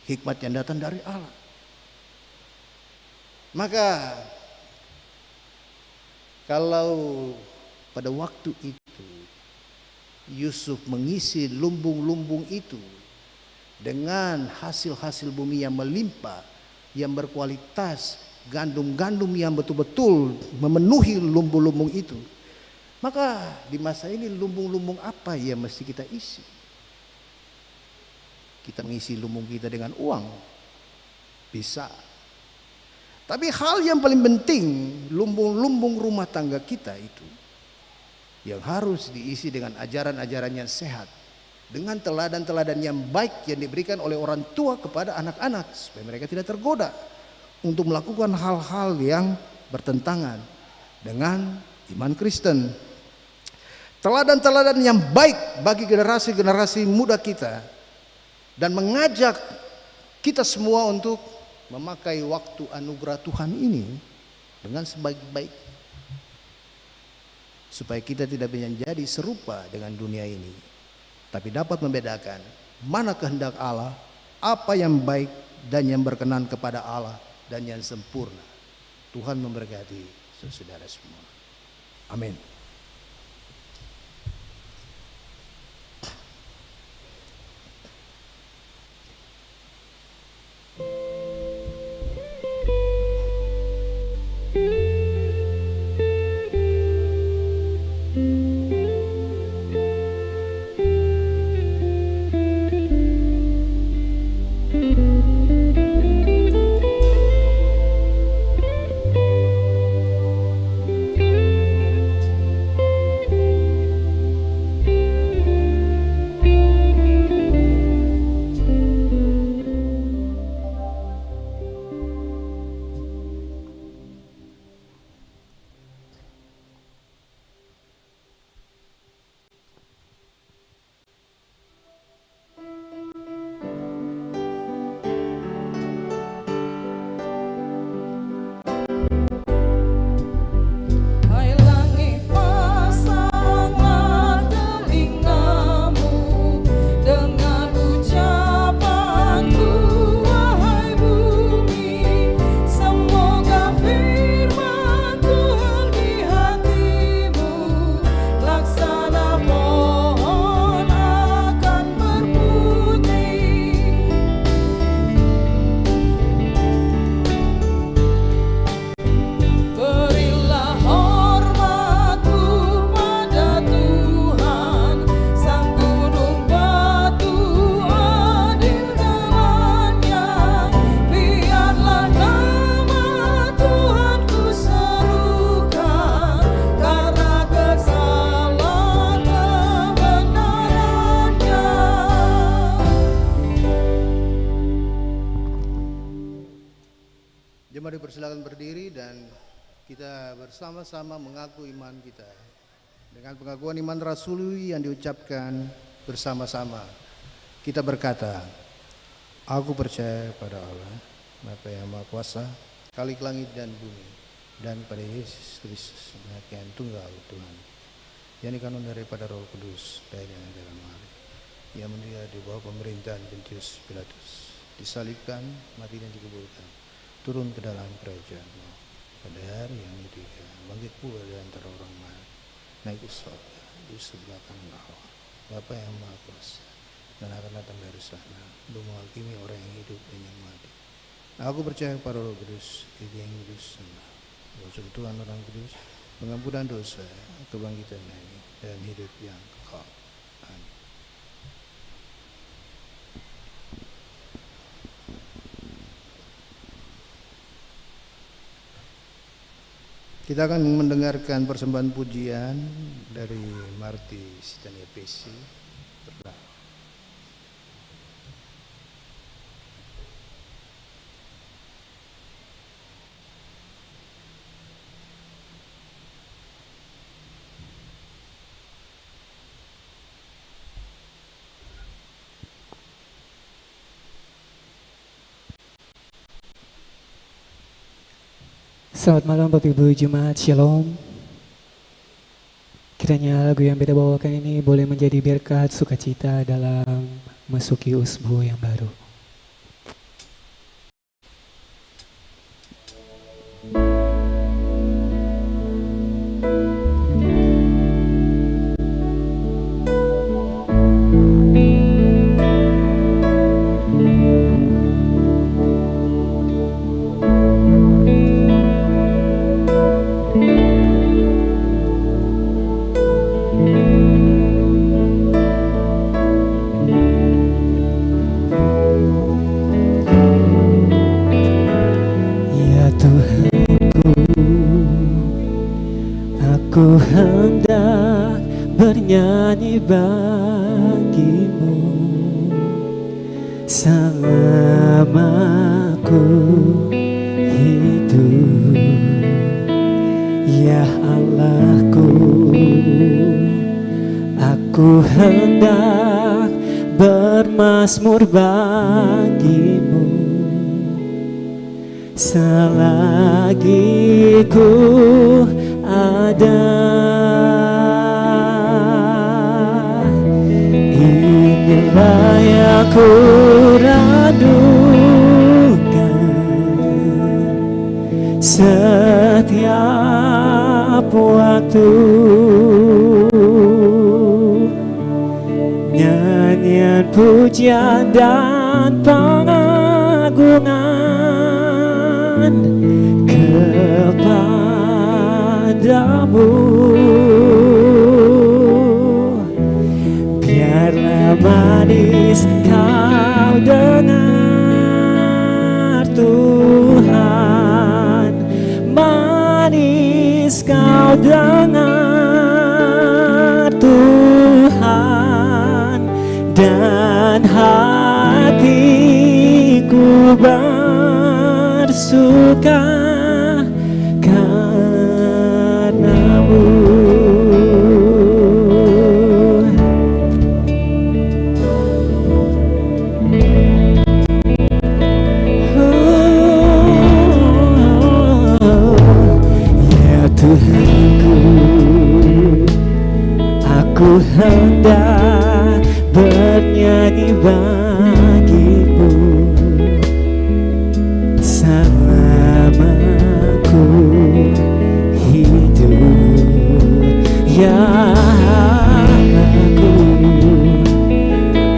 hikmat yang datang dari Allah. Maka kalau pada waktu itu Yusuf mengisi lumbung-lumbung itu dengan hasil-hasil bumi yang melimpah, yang berkualitas, gandum-gandum yang betul-betul memenuhi lumbung-lumbung itu, maka di masa ini lumbung-lumbung apa yang mesti kita isi? Kita mengisi lumbung kita dengan uang? Bisa. Tapi hal yang paling penting, lumbung-lumbung rumah tangga kita itu yang harus diisi dengan ajaran-ajaran yang sehat, dengan teladan-teladan yang baik yang diberikan oleh orang tua kepada anak-anak, supaya mereka tidak tergoda untuk melakukan hal-hal yang bertentangan dengan iman Kristen. Teladan-teladan yang baik bagi generasi-generasi muda kita, dan mengajak kita semua untuk memakai waktu anugerah Tuhan ini dengan sebaik-baik, supaya kita tidak menjadi serupa dengan dunia ini, tapi dapat membedakan mana kehendak Allah, apa yang baik dan yang berkenan kepada Allah dan yang sempurna. Tuhan memberkati saudara semua. Amin. Mari persilakan berdiri dan kita bersama-sama mengaku iman kita. Dengan pengakuan iman rasuli yang diucapkan bersama-sama, kita berkata, aku percaya pada Allah, Bapa yang Maha Kuasa, Khalik langit dan bumi, dan pada Yesus Kristus anak yang tunggal Tuhan, yang dikandung daripada Roh Kudus dari dalam hari, yang menderita di bawah pemerintahan Pontius Pilatus, disalibkan, mati dan dikuburkan, turun ke dalam kerajaan-Mu. Pada hari yang ketiga bangkit pula dari antara orang mati, naik ke surga di sebelah kanan Allah Bapa yang Maha Kuasa, dan akan datang dari sana untuk menghakimi orang yang hidup dan yang mati. Aku percaya pada Roh Kudus, Gereja yang kudus, persekutuan orang kudus, pengampunan dosa, kebangkitan dan hidup yang kekal. Amin. Kita akan mendengarkan persembahan pujian dari Marty Sitania Pesi. Selamat malam Bapak Ibu Jemaat Shalom. Kiranya lagu yang beta bawakan ini boleh menjadi berkat sukacita dalam memasuki usbu yang baru. Aku hendak bernyanyi bagimu selama ku hidup, ya Allahku. Aku hendak bermazmur bagimu selagi ku ada. Inilah yang ku radukan setiap waktu, nyanyian pujian dan pengagungan kepadamu. Biarlah manis kau dengar Tuhan, manis kau dengar Tuhan, dan hatiku bersuka karenamu. Ya Tuhanku, aku hendak bernyanyi bagimu selama ku hidup, ya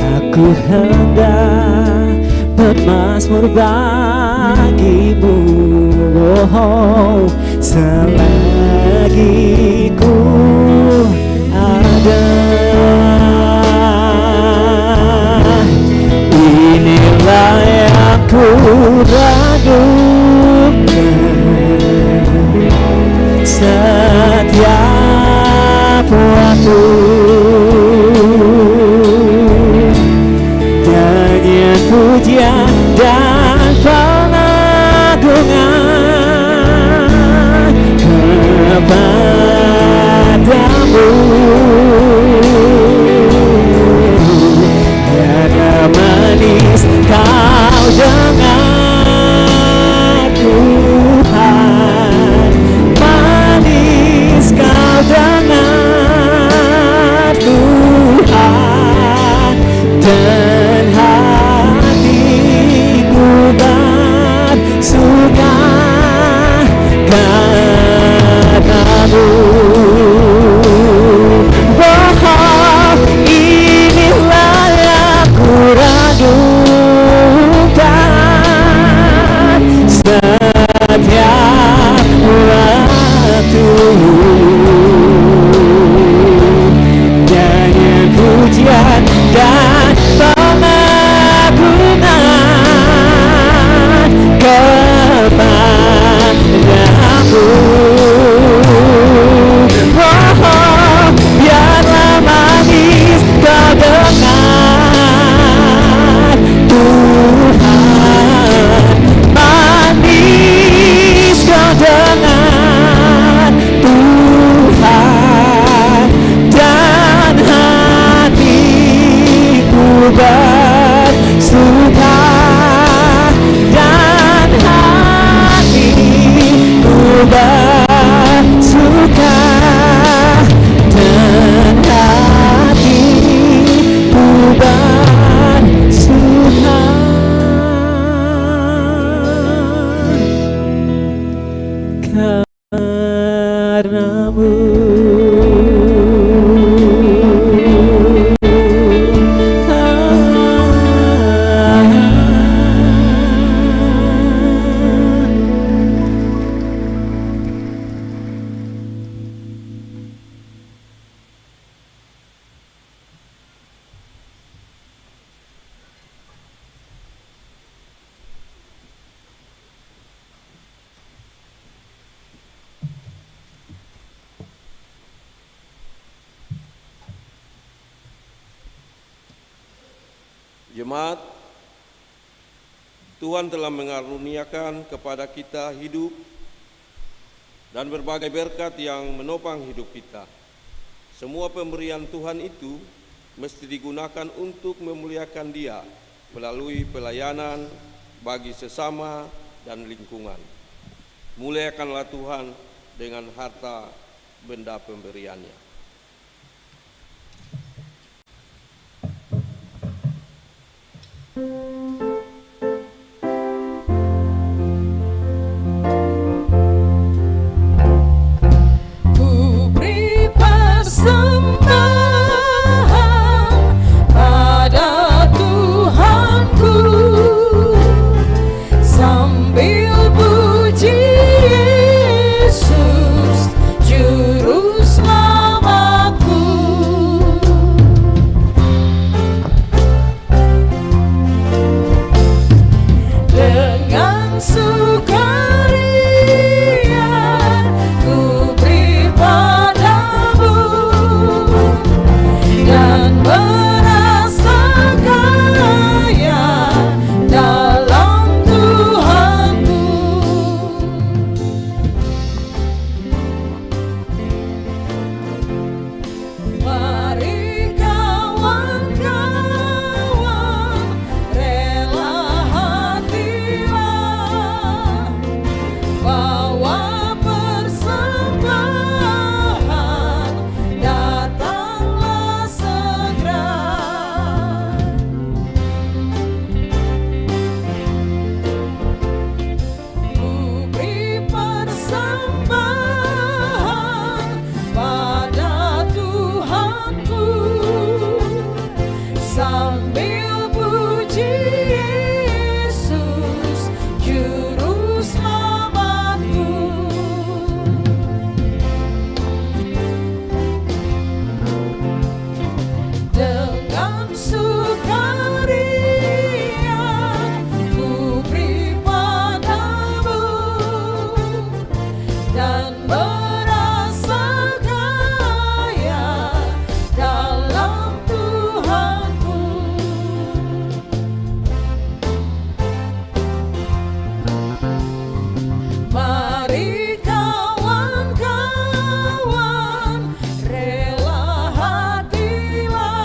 aku hendak bermazmur bagimu, oh, selagi ku ada. Inilah yang ku ragukan setiap waktu, nyanyian pujian dan pengagungan kepadamu. Karena manis kau dengar Tuhan, karena-Mu. Jemaat, Tuhan telah mengaruniakan kepada kita hidup dan berbagai berkat yang menopang hidup kita. Semua pemberian Tuhan itu mesti digunakan untuk memuliakan Dia melalui pelayanan bagi sesama dan lingkungan. Muliakanlah Tuhan dengan harta benda pemberiannya. Ku beri persembahan pada Tuhanku sambil puji Yesus Juru Selamatku. Dengan sukaria ku beri padamu dan merasa kaya dalam Tuhanku. Mari kawan-kawan rela hatilah, bawa persembahan, datanglah segera. Ku beri persembahan pada Tuhanku sambil puji Yesus Juru Selamatku. Dengan sukaria ku beri padamu dan merasa kaya dalam Tuhanku. Mari kawan-kawan rela hatilah,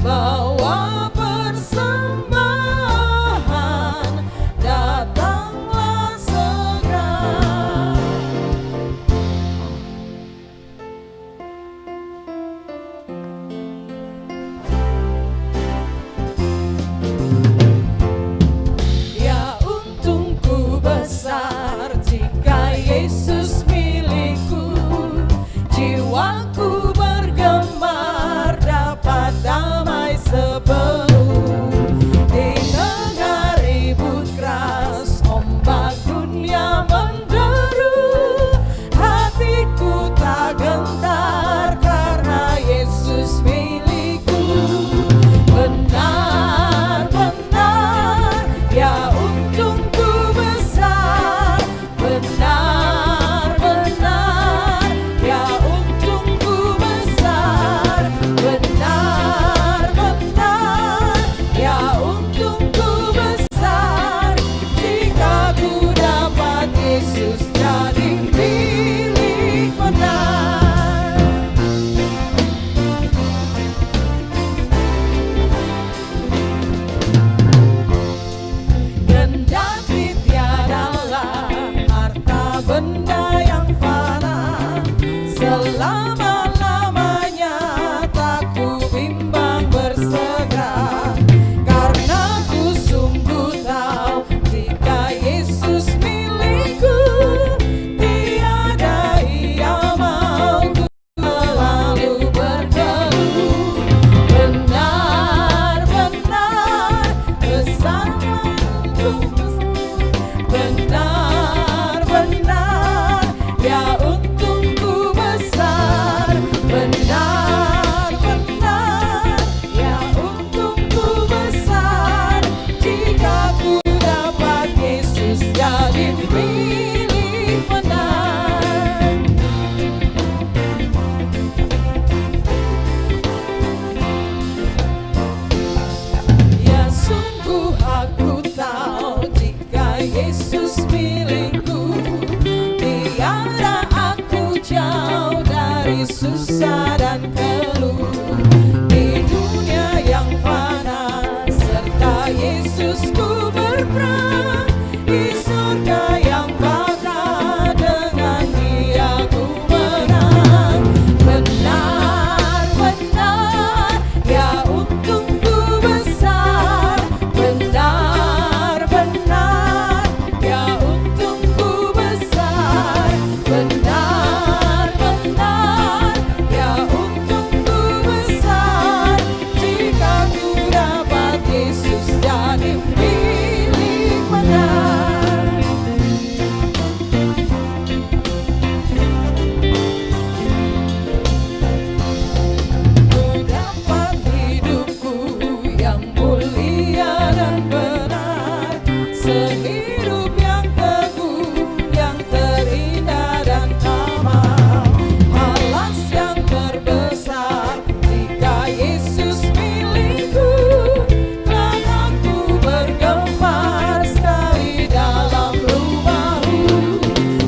bawa persembahan, datanglah segera. Ya untungku besar jika Yesus milikku, jiwaku bergemar dapat damai sepenuh. Di tengah ribut keras ombak dunia menderu, hatiku tak gentar karena Yesus milikku. Benar-benar ya untungku besar, benar-benar ya untungku besar, benar-benar ya untungku besar jika ku dapat Yesus jadi milik benar. Kendati tiadalah harta benda yang fana, selama-lamanya tak ku bimbang bersegera, karena ku sungguh tahu jika Yesus milikku, tiada tiada aku jauh dari susah dan keluh di dunia yang fana, serta Yesusku berperang di surga yang baka, dengan Dia ku menang. Benar-benar ya untungku besar, benar-benar ya untungku besar, benar-benar ya untungku besar, jika ku dapat Yesus jadi milik benar. Ku dapat hidupku yang mulia dan benar, sehidup yang teguh, yang terindah dan aman. Alas yang terbesar jika Yesus milikku, kan aku bergempar sekali dalam rumahmu.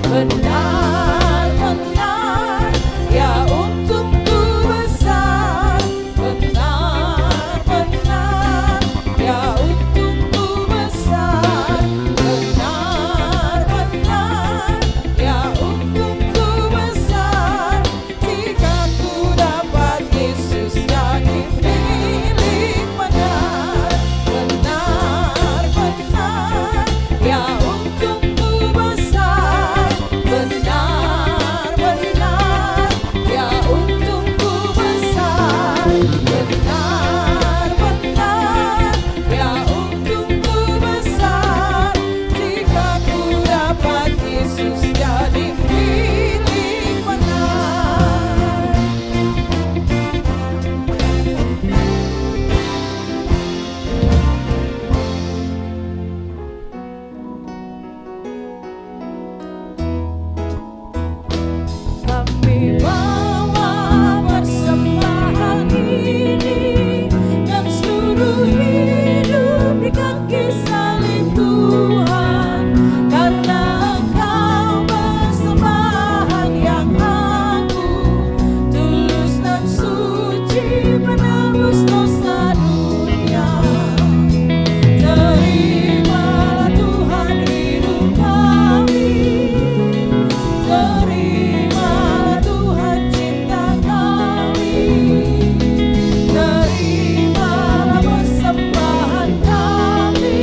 Benar-benar ya untungku besar, benar-benar ya untungku besar, benar-benar ya untungku besar, jika ku dapat Yesus jadi milik benar. Benar-benar ya untungku besar, benar-benar ya untungku besar, benar-benar ya untungku besar, jika ku dapat Yesus jadi milik benar. Kami bawa persembahan ini dan seluruh hidup di kaki salib Tuhan, karena Engkau persembahan yang agung, tulus dan suci, penebus dosa dunia. Terimalah Tuhan hidup kami, terimalah Tuhan cinta kami, terimalah persembahan kami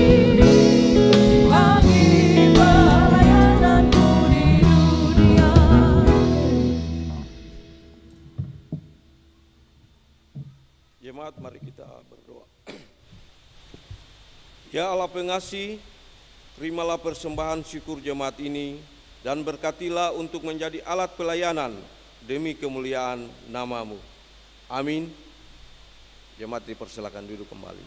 bagi pelayananmu di dunia. Jemaat, mari kita berdoa. Ya Allah pengasih, terimalah persembahan syukur jemaat ini dan berkatilah untuk menjadi alat pelayanan demi kemuliaan nama-Mu. Amin. Jemaat dipersilakan duduk kembali.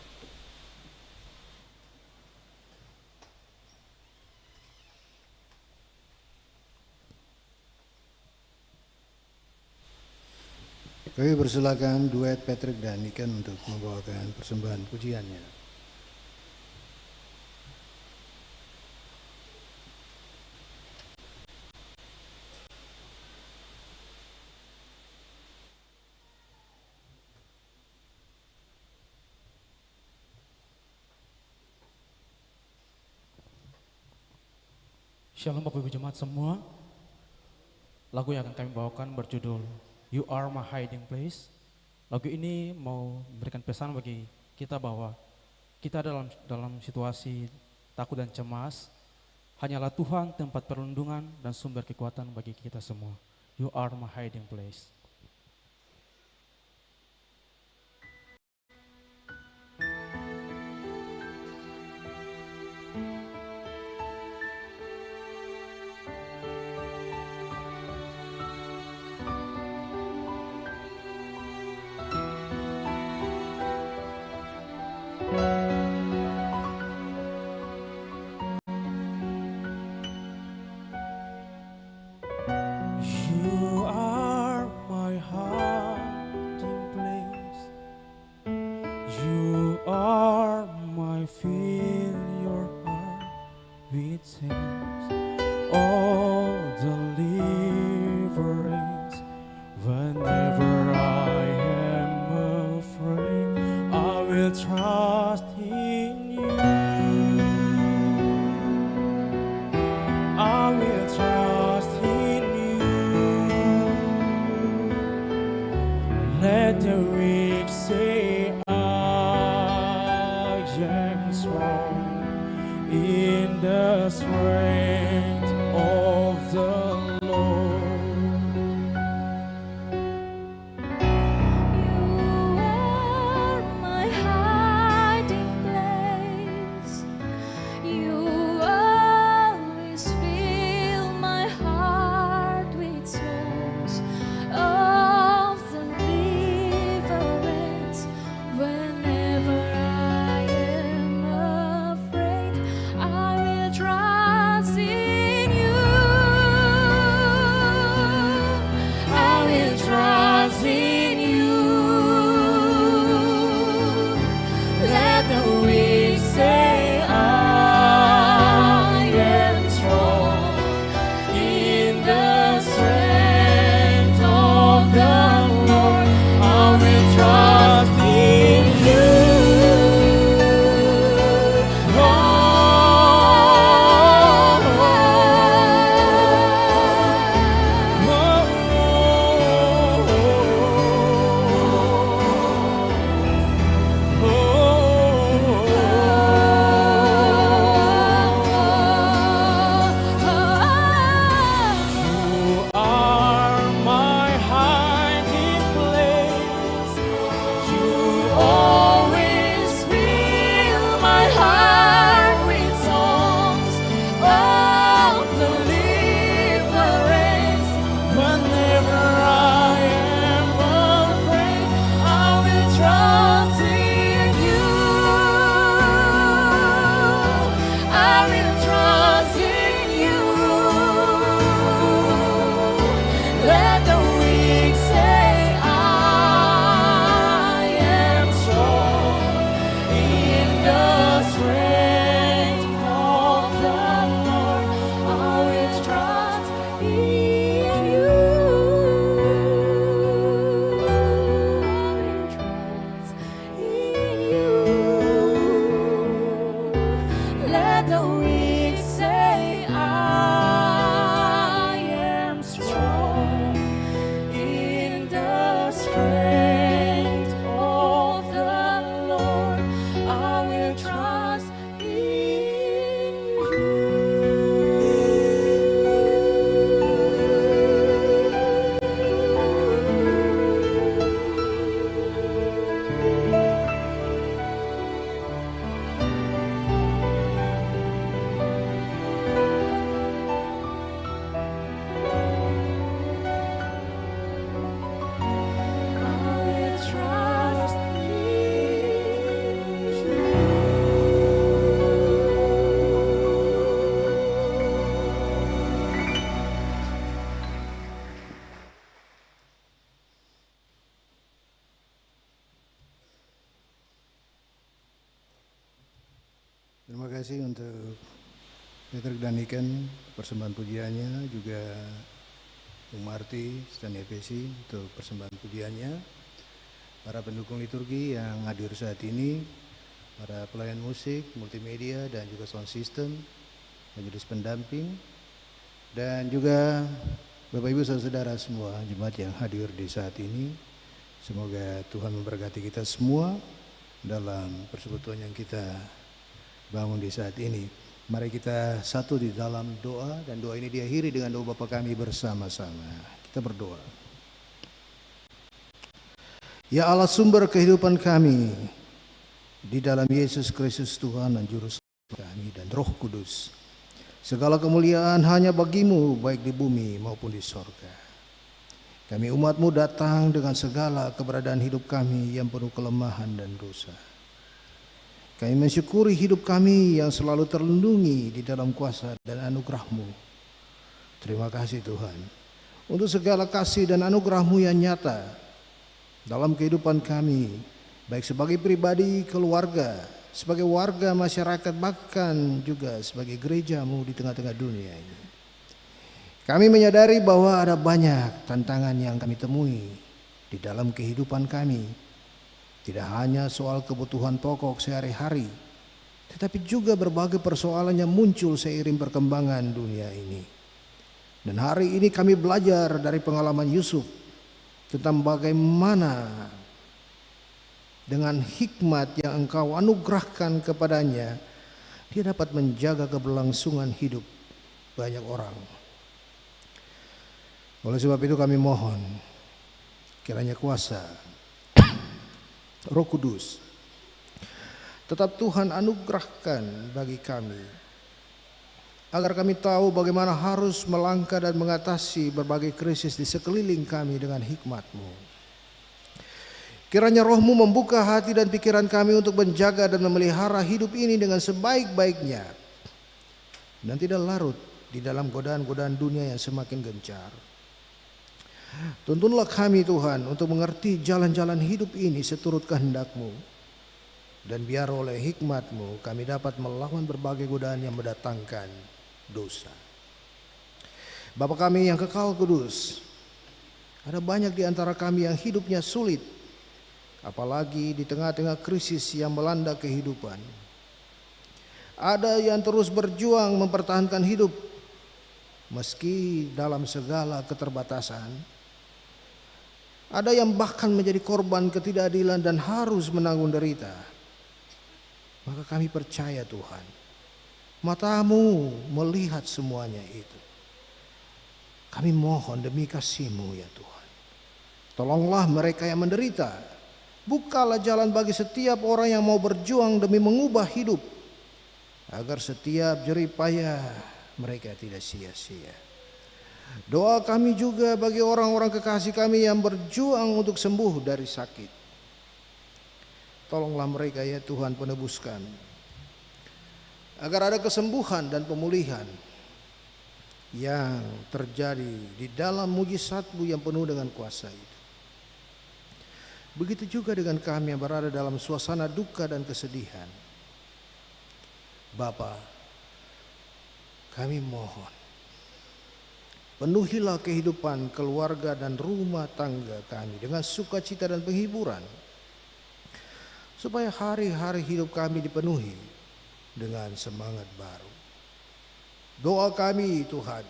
Kami persilakan duet Patrick dan Niken untuk membawakan persembahan pujiannya. Shalom Bapak Ibu Jemaat semua. Lagu yang akan kami bawakan berjudul You Are My Hiding Place. Lagu ini mau memberikan pesan bagi kita bahwa kita dalam situasi takut dan cemas, hanyalah Tuhan tempat perlindungan dan sumber kekuatan bagi kita semua. You are my hiding place. You are my Terima kasih untuk Patrick dan Niken persembahan pujiannya, juga Bung Marty dan Efesi untuk persembahan pujiannya, para pendukung liturgi yang hadir saat ini, para pelayan musik, multimedia dan juga sound system, majelis pendamping, dan juga Bapak Ibu saudara semua jemaat yang hadir di saat ini. Semoga Tuhan memberkati kita semua dalam persekutuan yang kita bangun di saat ini. Mari kita satu di dalam doa, dan doa ini diakhiri dengan doa Bapa kami bersama-sama. Kita berdoa. Ya Allah, sumber kehidupan kami, di dalam Yesus Kristus Tuhan dan Juru Selamat kami dan Roh Kudus, segala kemuliaan hanya bagimu, baik di bumi maupun di sorga. Kami umat-Mu datang dengan segala keberadaan hidup kami yang penuh kelemahan dan dosa. Kami mensyukuri hidup kami yang selalu terlindungi di dalam kuasa dan anugerah-Mu. Terima kasih Tuhan untuk segala kasih dan anugerah-Mu yang nyata dalam kehidupan kami, baik sebagai pribadi, keluarga, sebagai warga masyarakat, bahkan juga sebagai gereja-Mu di tengah-tengah dunia ini. Kami menyadari bahwa ada banyak tantangan yang kami temui di dalam kehidupan kami. Tidak hanya soal kebutuhan pokok sehari-hari, tetapi juga berbagai persoalan yang muncul seiring perkembangan dunia ini. Dan hari ini kami belajar dari pengalaman Yusuf tentang bagaimana dengan hikmat yang Engkau anugerahkan kepadanya, dia dapat menjaga keberlangsungan hidup banyak orang. Oleh sebab itu kami mohon kiranya kuasa Roh Kudus tetap Tuhan anugerahkan bagi kami, agar kami tahu bagaimana harus melangkah dan mengatasi berbagai krisis di sekeliling kami dengan hikmat-Mu. Kiranya Roh-Mu membuka hati dan pikiran kami untuk menjaga dan memelihara hidup ini dengan sebaik-baiknya, dan tidak larut di dalam godaan-godaan dunia yang semakin gencar. Tuntunlah kami Tuhan untuk mengerti jalan-jalan hidup ini seturut kehendak-Mu, dan biar oleh hikmat-Mu kami dapat melawan berbagai godaan yang mendatangkan dosa. Bapa kami yang kekal kudus, ada banyak di antara kami yang hidupnya sulit, apalagi di tengah-tengah krisis yang melanda kehidupan. Ada yang terus berjuang mempertahankan hidup meski dalam segala keterbatasan. Ada yang bahkan menjadi korban ketidakadilan dan harus menanggung derita. Maka kami percaya Tuhan, Mata-Mu melihat semuanya itu. Kami mohon demi kasih-Mu ya Tuhan, tolonglah mereka yang menderita. Bukalah jalan bagi setiap orang yang mau berjuang demi mengubah hidup, agar setiap jerih payah mereka tidak sia-sia. Doa kami juga bagi orang-orang kekasih kami yang berjuang untuk sembuh dari sakit. Tolonglah mereka ya Tuhan penebuskan, agar ada kesembuhan dan pemulihan yang terjadi di dalam mujizat-Mu yang penuh dengan kuasa itu. Begitu juga dengan kami yang berada dalam suasana duka dan kesedihan. Bapa, kami mohon, penuhilah kehidupan keluarga dan rumah tangga kami dengan sukacita dan penghiburan, supaya hari-hari hidup kami dipenuhi dengan semangat baru. Doa kami Tuhan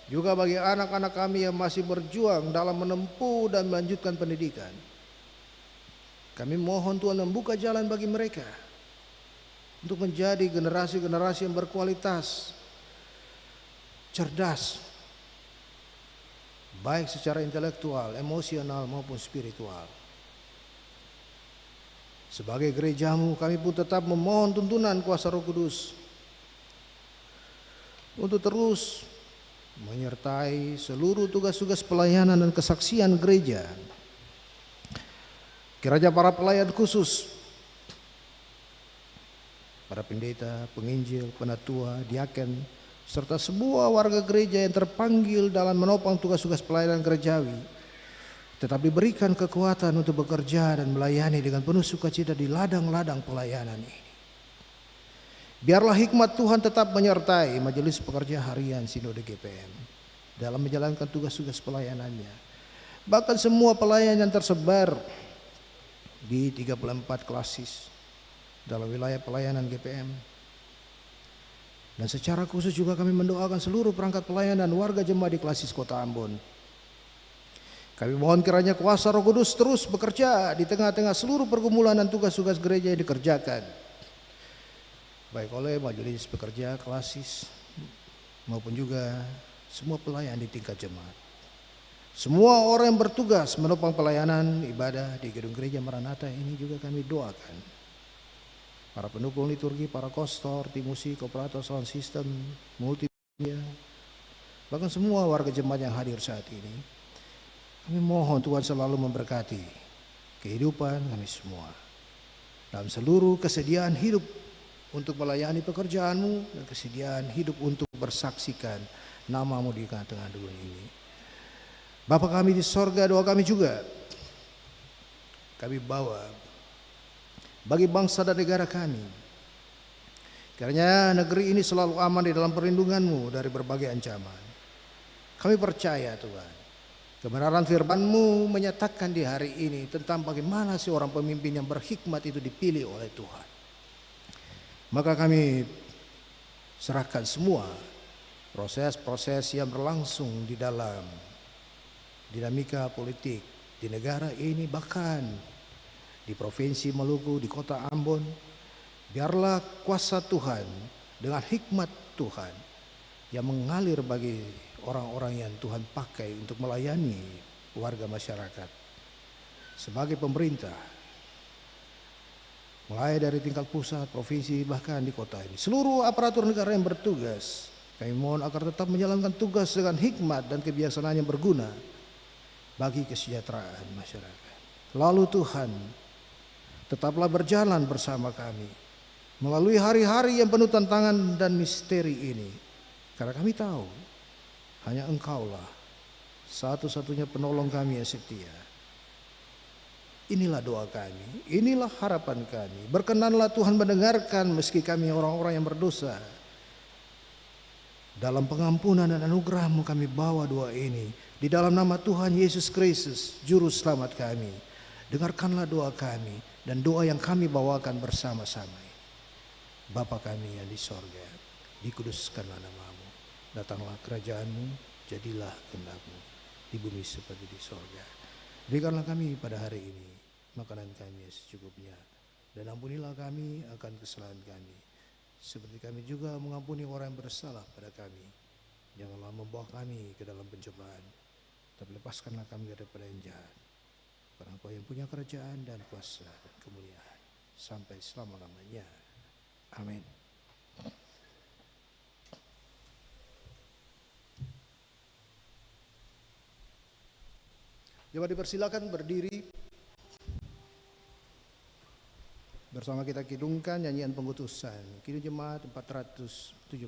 juga bagi anak-anak kami yang masih berjuang dalam menempuh dan melanjutkan pendidikan. Kami mohon Tuhan membuka jalan bagi mereka untuk menjadi generasi-generasi yang berkualitas, cerdas, baik secara intelektual, emosional maupun spiritual. Sebagai gereja-Mu, kami pun tetap memohon tuntunan kuasa Roh Kudus untuk terus menyertai seluruh tugas-tugas pelayanan dan kesaksian gereja. Kiranya para pelayan khusus, para pendeta, penginjil, penatua, diaken, serta semua warga gereja yang terpanggil dalam menopang tugas-tugas pelayanan gerejawi, tetap diberikan kekuatan untuk bekerja dan melayani dengan penuh sukacita di ladang-ladang pelayanan ini. Biarlah hikmat Tuhan tetap menyertai majelis pekerja harian Sinode GPM dalam menjalankan tugas-tugas pelayanannya. Bahkan semua pelayan yang tersebar di 34 klasis dalam wilayah pelayanan GPM. Dan secara khusus juga kami mendoakan seluruh perangkat pelayanan warga jemaat di klasis Kota Ambon. Kami mohon kiranya kuasa Roh Kudus terus bekerja di tengah-tengah seluruh pergumulan dan tugas-tugas gereja yang dikerjakan, baik oleh majelis pekerja klasis maupun juga semua pelayan di tingkat jemaat. Semua orang yang bertugas menopang pelayanan ibadah di gedung gereja Maranatha ini juga kami doakan. Para pendukung liturgi, para kostor, tim musik, operator sound system, multimedia, bahkan semua warga jemaat yang hadir saat ini, kami mohon Tuhan selalu memberkati kehidupan kami semua dalam seluruh kesediaan hidup untuk melayani pekerjaanmu dan kesediaan hidup untuk bersaksikan namamu di tengah-tengah dunia ini. Bapa kami di sorga, doa kami juga kami bawa bagi bangsa dan negara kami. Kiranya negeri ini selalu aman di dalam perlindungan-Mu dari berbagai ancaman. Kami percaya Tuhan, kebenaran firman-Mu menyatakan di hari ini tentang bagaimana seorang pemimpin yang berhikmat itu dipilih oleh Tuhan. Maka kami serahkan semua proses-proses yang berlangsung di dalam dinamika politik di negara ini, bahkan di Provinsi Maluku, di Kota Ambon. Biarlah kuasa Tuhan dengan hikmat Tuhan yang mengalir bagi orang-orang yang Tuhan pakai untuk melayani warga masyarakat. Sebagai pemerintah, mulai dari tingkat pusat, provinsi, bahkan di kota ini, seluruh aparatur negara yang bertugas, kami mohon agar tetap menjalankan tugas dengan hikmat dan kebijaksanaan yang berguna bagi kesejahteraan masyarakat. Lalu Tuhan, tetaplah berjalan bersama kami melalui hari-hari yang penuh tantangan dan misteri ini. Karena kami tahu hanya Engkaulah satu-satunya penolong kami yang setia. Inilah doa kami, inilah harapan kami. Berkenanlah Tuhan mendengarkan meski kami orang-orang yang berdosa. Dalam pengampunan dan anugerah-Mu kami bawa doa ini di dalam nama Tuhan Yesus Kristus, Juru Selamat kami. Dengarkanlah doa kami dan doa yang kami bawakan bersama-sama. Bapa kami yang di sorga, dikuduskanlah nama-Mu. Datanglah kerajaan-Mu, jadilah kehendak-Mu di bumi seperti di sorga. Berikanlah kami pada hari ini makanan kami yang secukupnya, dan ampunilah kami akan kesalahan kami, seperti kami juga mengampuni orang yang bersalah pada kami. Janganlah membawa kami ke dalam pencobaan, tapi lepaskanlah kami daripada yang jahat. Karena Engkau yang punya kerajaan dan kuasa dan kemuliaan sampai selama-lamanya. Amin. Jemaat dipersilakan berdiri. Bersama kita kidungkan nyanyian pengutusan. Kidung Jemaat 417. Di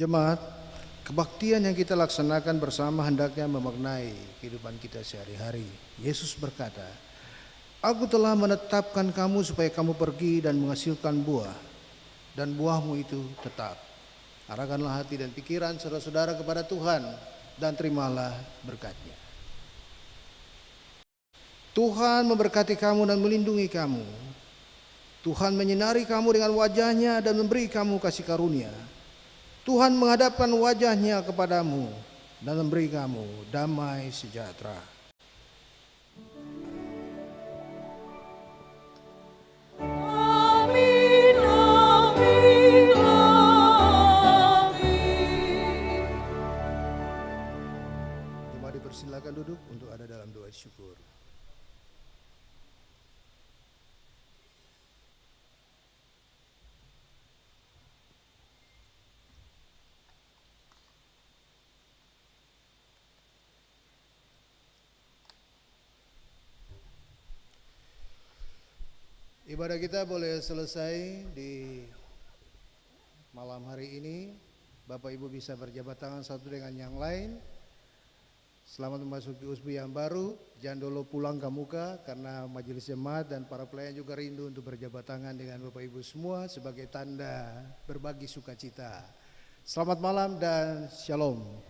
Jemaat, kebaktian yang kita laksanakan bersama hendaknya memaknai kehidupan kita sehari-hari. Yesus berkata, "Aku telah menetapkan kamu supaya kamu pergi dan menghasilkan buah, dan buahmu itu tetap." Arahkanlah hati dan pikiran saudara-saudara kepada Tuhan dan terimalah berkat-Nya. Tuhan memberkati kamu dan melindungi kamu. Tuhan menyinari kamu dengan wajah-Nya dan memberi kamu kasih karunia. Tuhan menghadapkan wajah-Nya kepadamu dan memberi kamu damai sejahtera. Amin, amin, amin. Jemaat dipersilakan duduk untuk ada dalam doa syukur. Ibadah kita boleh selesai di malam hari ini. Bapak Ibu bisa berjabat tangan satu dengan yang lain. Selamat memasuki usbu yang baru. Jangan dulu pulang ke muka karena majelis jemaat dan para pelayan juga rindu untuk berjabat tangan dengan Bapak Ibu semua sebagai tanda berbagi sukacita. Selamat malam dan shalom.